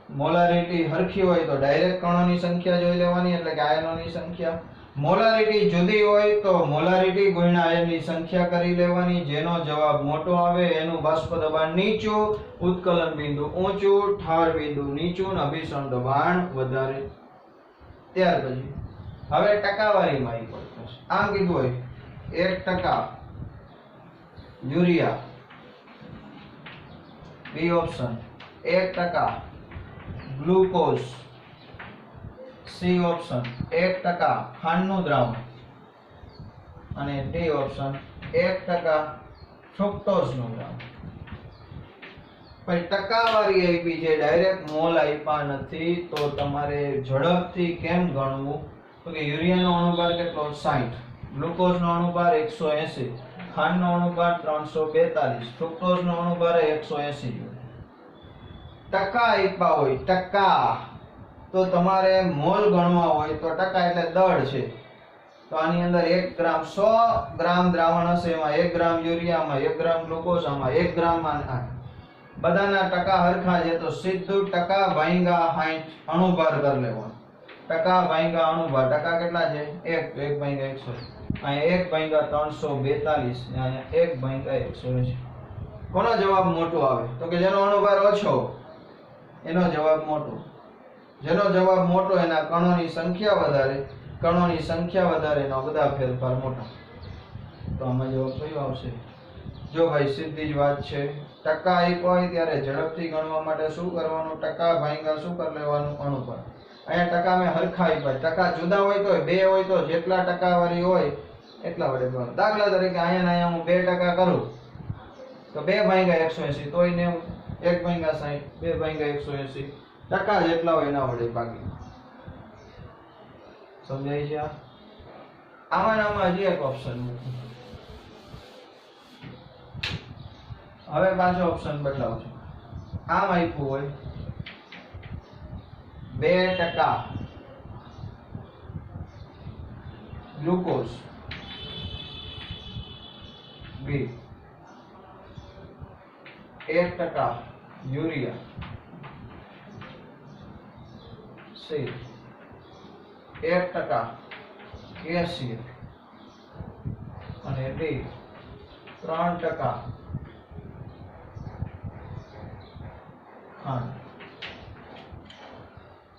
S1: મોલારિટી હરખી હોય તો ડાયરેક્ટ કણોની સંખ્યા જોઈ લેવાની, એટલે કે આયનોની સંખ્યા. મોલારિટી જુદી હોય તો મોલારિટી ગુણ્યા આયનની સંખ્યા કરી લેવાની. જેનો જવાબ મોટો આવે એનું બાષ્પ દબાણ નીચું, ઉત્કલન બિંદુ ઊંચું, ઠાર બિંદુ નીચું અને અભિસરણ દબાણ વધારે. ત્યાર પછી હવે ટકાવારીમાં ઈ પડશે. આમ કીધું હોય 1% urea, B option 1% glucose, C option 1% ખાંડનું દ્રાવણ અને ડી ઓપ્શન 1% ફ્રુક્ટોઝનું દ્રાવણ. પણ ટકાવારી આપી છે, ડાયરેક્ટ મોલ આપ્યા નથી. તો તમારે ઝડપથી કેમ ગણવું? તો કે યુરિયાનો અણુભાર કેટલો? 60, ગ્લુકોઝનો અણુભાર 180, ખાંડનો અણુભાર 342, ફ્રુક્ટોઝનો અણુભાર 180. ટકા આપ્યા હોય, ટકા, તો તમારે મોલ ગણવા હોય તો ટકા એટલે દળ છે. તો આની અંદર 1 ગ્રામ 100 ગ્રામ દ્રાવણ હશે, એમાં 1 ગ્રામ યુરિયામાં 1 ગ્રામ ગ્લુકોઝ, આમાં 1 ગ્રામમાં બધાના ટકા હરખા છે તો સીધું ટકા ભાંગ્યા 60 અણુભાર કરી લેવાનો. ટકા ભાંગ્યા અણુભાર, ટકા કેટલા છે? 1 ભાંગ્યા 100, અહીંયા 1 ભાંગ્યા 342, અહીંયા 1 ભાંગ્યા 180. કોનો જવાબ મોટો આવે? તો કે જેનો અણુભાર ઓછો એનો જવાબ મોટો. જેનો જવાબ મોટો એના કણોની સંખ્યા વધારે, કણોની સંખ્યા વધારે એનો બધા ફેરફાર મોટા. તો આમાં જવાબ કયો આવશે? જો ભાઈ સીધી જ વાત છે. ટકા આપ્યો હોય ત્યારે ઝડપથી ગણવા માટે શું કરવાનું? ટકા ભાંગ્યા શું કરી લેવાનું? અણુભાર. અહીંયા ટકા મેં હરખા આપ્યા. ટકા જુદા હોય તો 2 હોય તો જેટલા ટકાવારી હોય એટલા વડે ગણવાનું. દાખલા તરીકે અહીંયા હું 2% કરું તો 2 ભાંગ્યા 180 તોય 90, 1 ભાંગ્યા 60, 2 ભાંગ્યા 180, ટકા જેટલા હોય એના વડે ભાગી. સમજાય છે? આમાં હજી એક ઓપ્શન મૂકું. હવે પાછો ઓપ્શન બદલાવ છે. આમ આપ્યું હોય 2% ગ્લુકોઝ, બી 1% યુરિયા, સી 1% કેલ્શિયમ અને ડી 3% ખાંડ.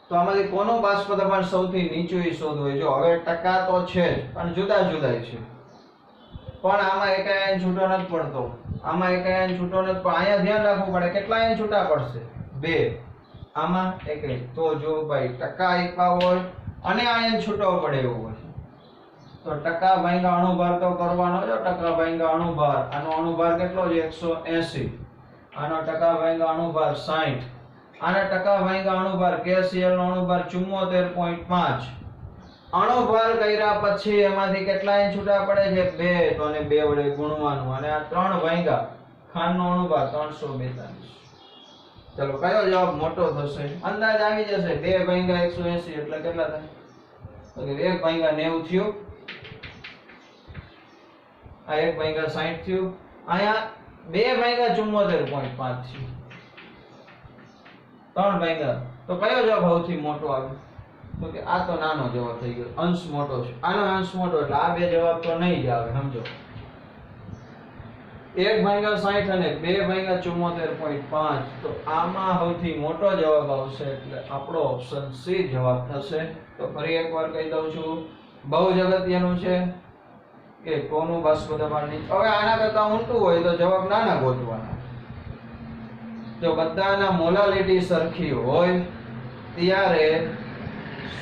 S1: તો આમાંથી કોનું બાષ્પ દબાણ સૌથી નીચું એ શોધવું. જો હવે ટકા તો છે જ પણ જુદા જુદા છે. પણ આમાં એક આયન છૂટો નથી પડતો, આમાં એક આયન છૂટો નથી. પણ અહીંયા ધ્યાન રાખવું પડે કેટલા આયન છૂટા પડશે? 2. આમાં એક. તો જો ભાઈ ટકા આપ્યા હોય અને આયન છૂટો પડે એવું હોય તો ટકા ભાંગ્યા અણુભાર તો કરવાનો. જો ટકા ભાંગ્યા અણુભાર, આનો અણુભાર કેટલો છે? 180. આનો ટકા ભાંગ્યા અણુભાર 60. આના ટકા ભાંગ્યા અણુભાર KCl નો અણુભાર 74.5. અણુભાર કર્યા પછી એમાંથી કેટલા આયન છૂટા પડે છે? 2. તો આને 2 વડે ગુણવાનું. અને આ 3 ભાંગ્યા ખાંડનો અણુભાર 342. ચલો કયો જવાબ મોટો થશે? અંદાજ આવી જશે. 2 ભાંગ્યા 180 એટલે કેટલા થાય? તો કે 1 ભાંગ્યા 90 થયું, આ 1 ભાંગ્યા 60 થયું, અહીંયા 2 ભાંગ્યા 74.5 થયું, 3 ભાંગ્યા. તો કયો જવાબ સૌથી મોટો આવે? તો કે આ તો નાનો જવાબ થઈ ગયો, અંશ મોટો છે. આનો અંશ મોટો એટલે આ બે જવાબ તો નહીં જ આવે. સમજો 1 ભાંગ્યા 60 અને 2 ભાંગ્યા 74.5. તો આમાં સૌથી મોટો જવાબ આવશે એટલે આપણો ઓપ્શન સી જવાબ થશે. તો ફરી એકવાર કહી દઉં છું, બહુ જ અગત્યનું છે કે કોનું બાષ્પ દબાણ નીચું. હવે આના કરતા ઊંચું હોય તો જવાબ નાના ગોતવાના. જો બધાના મોલાલિટી સરખી હોય ત્યારે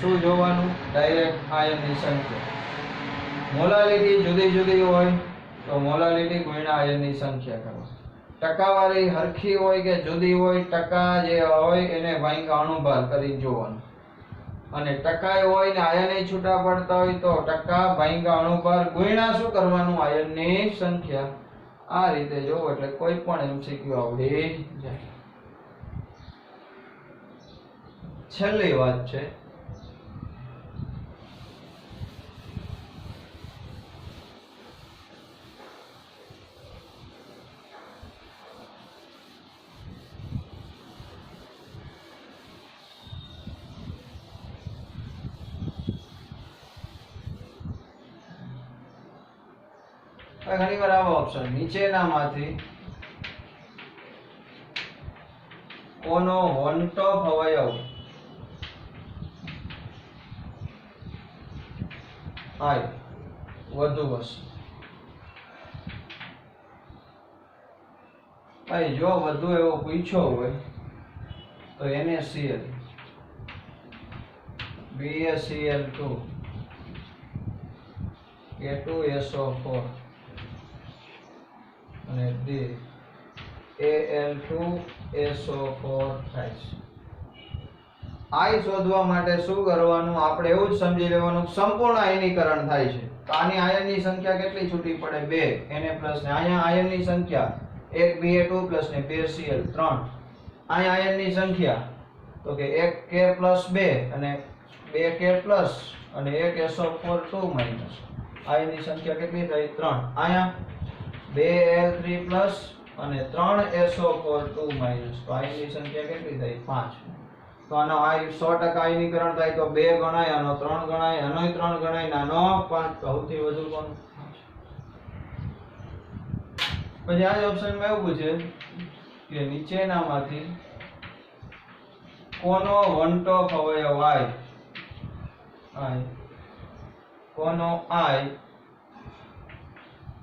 S1: શું જોવાનું? ડાયરેક્ટ આયનની સંખ્યા. મોલાલિટી જુદી જુદી હોય તો મોલાલિટી ગુણ્યા આયનની સંખ્યા કરવાની. ટકાવારી હરખી હોય કે જુદી હોય, ટકા જે હોય એને ભાંગ્યા અણુભાર કરી જોવાનું, અને ટકા હોય ને આયન છૂટા પડતા હોય તો ટકા ભાંગ્યા અણુભાર ગુણ્યા શું કરવાનું, આયનની સંખ્યા. આ રીતે જોવો એટલે કોઈ પણ એમસીક્યુ આવડી જાય. છેલ્લી વાત છે ઘણી વાર આવો ઓપ્શન, નીચેનામાંથી કોનો વન ટોપ અવયવ આય વધુ હશે. ભાઈ જો વધુ એવો પૂછ્યો હોય તો NaCl, BaCl2, K2SO4 અને Al2SO4 થાય છે. આઈ શોધવા માટે શું કરવાનું, આપણે એવું જ સમજી લેવાનું સંપૂર્ણ આયનીકરણ થાય છે તો આની આયનની સંખ્યા કેટલી છૂટી પડે, 2 Na+ ને અહીંયા આયનની સંખ્યા 1 Ba2+ ને 2 Cl 3. અહીંયા આયનની સંખ્યા તો કે 1 K + 2 અને 2 K+ અને 1 SO4 2 માઈનસ. આયનની સંખ્યા કેટલી થઈ, 3. અહીંયા 2Al3+ અને 3 SO4 2 માઈનસ, તો આયનની સંખ્યા કેટલી થઈ, 5. તો આનો આય 100% આયનીકરણ થાય તો 2 ગણાય, આનો 3 ગણાય, આનોય 3 ગણાય, આનો 5. સૌથી વધુ કોણ? પછી આ ઓપ્શનમાં એવું પૂછે કે નીચેનામાંથી કોનો વન ટોપ અવયવ આય, કોનો આય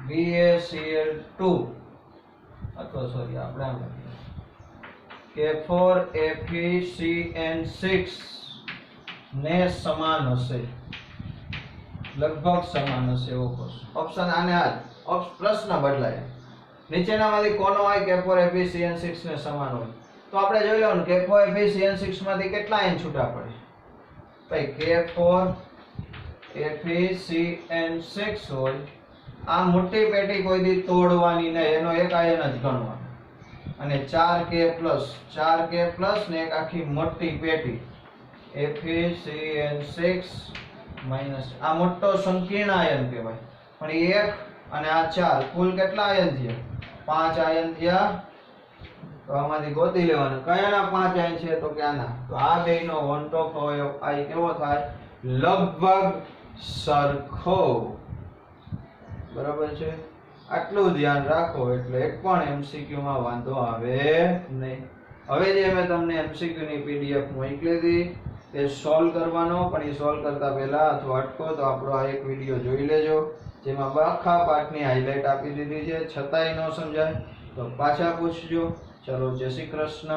S1: BaCl2 અથવા સોરી આપણે આમ K4FeCN6 ને સમાન હશે, લગભગ સમાન હશે એવો ઓપ્શન. આને આ પ્રશ્ન બદલાય, નીચેનામાંથી કોનો આય K4FeCN6 ને સમાન હોય તો આપણે જોઈ લેવાનું K4FeCN6 માંથી કેટલા આયન છૂટા પડે. ભાઈ K4FeCN6 હોય, આ મોટી પેટી કોઈ દી તોડવાની નહીં, એનો એક આયન જ ગણવાનો, અને 4K+ ને એક આખી મોટી પેટી FeCN6 માઈનસ, આ મોટો સંકીર્ણ આયન કહેવાય, પણ એક અને આ 4 કુલ કેટલા આયન થયા, 5 આયન થયા. તો આમાંથી ગોતી લેવાનું કયાના 5 આયન છે તો કે આના. તો આ બેયનો વન ટોપ અવયવ આય કેવો થાય, લગભગ સરખો. બરાબર છે, આટલું ધ્યાન રાખો એટલે એક પણ એમસીક્યુ માં વાંધો આવે નહીં. હવે જે મેં તમને એમસીક્યુ ની PDF મોકલી હતી તે સોલ્વ કરવાનો, પણ એ સોલ્વ કરતા પહેલા અથવા અટકો તો આપણો આ એક વિડિયો જોઈ લેજો, જેમાં આખા પાઠની હાઇલાઇટ આપી દીધી છે. છતાંય ન સમજાય તો પાછા પૂછજો. ચલો, જય શ્રી કૃષ્ણ.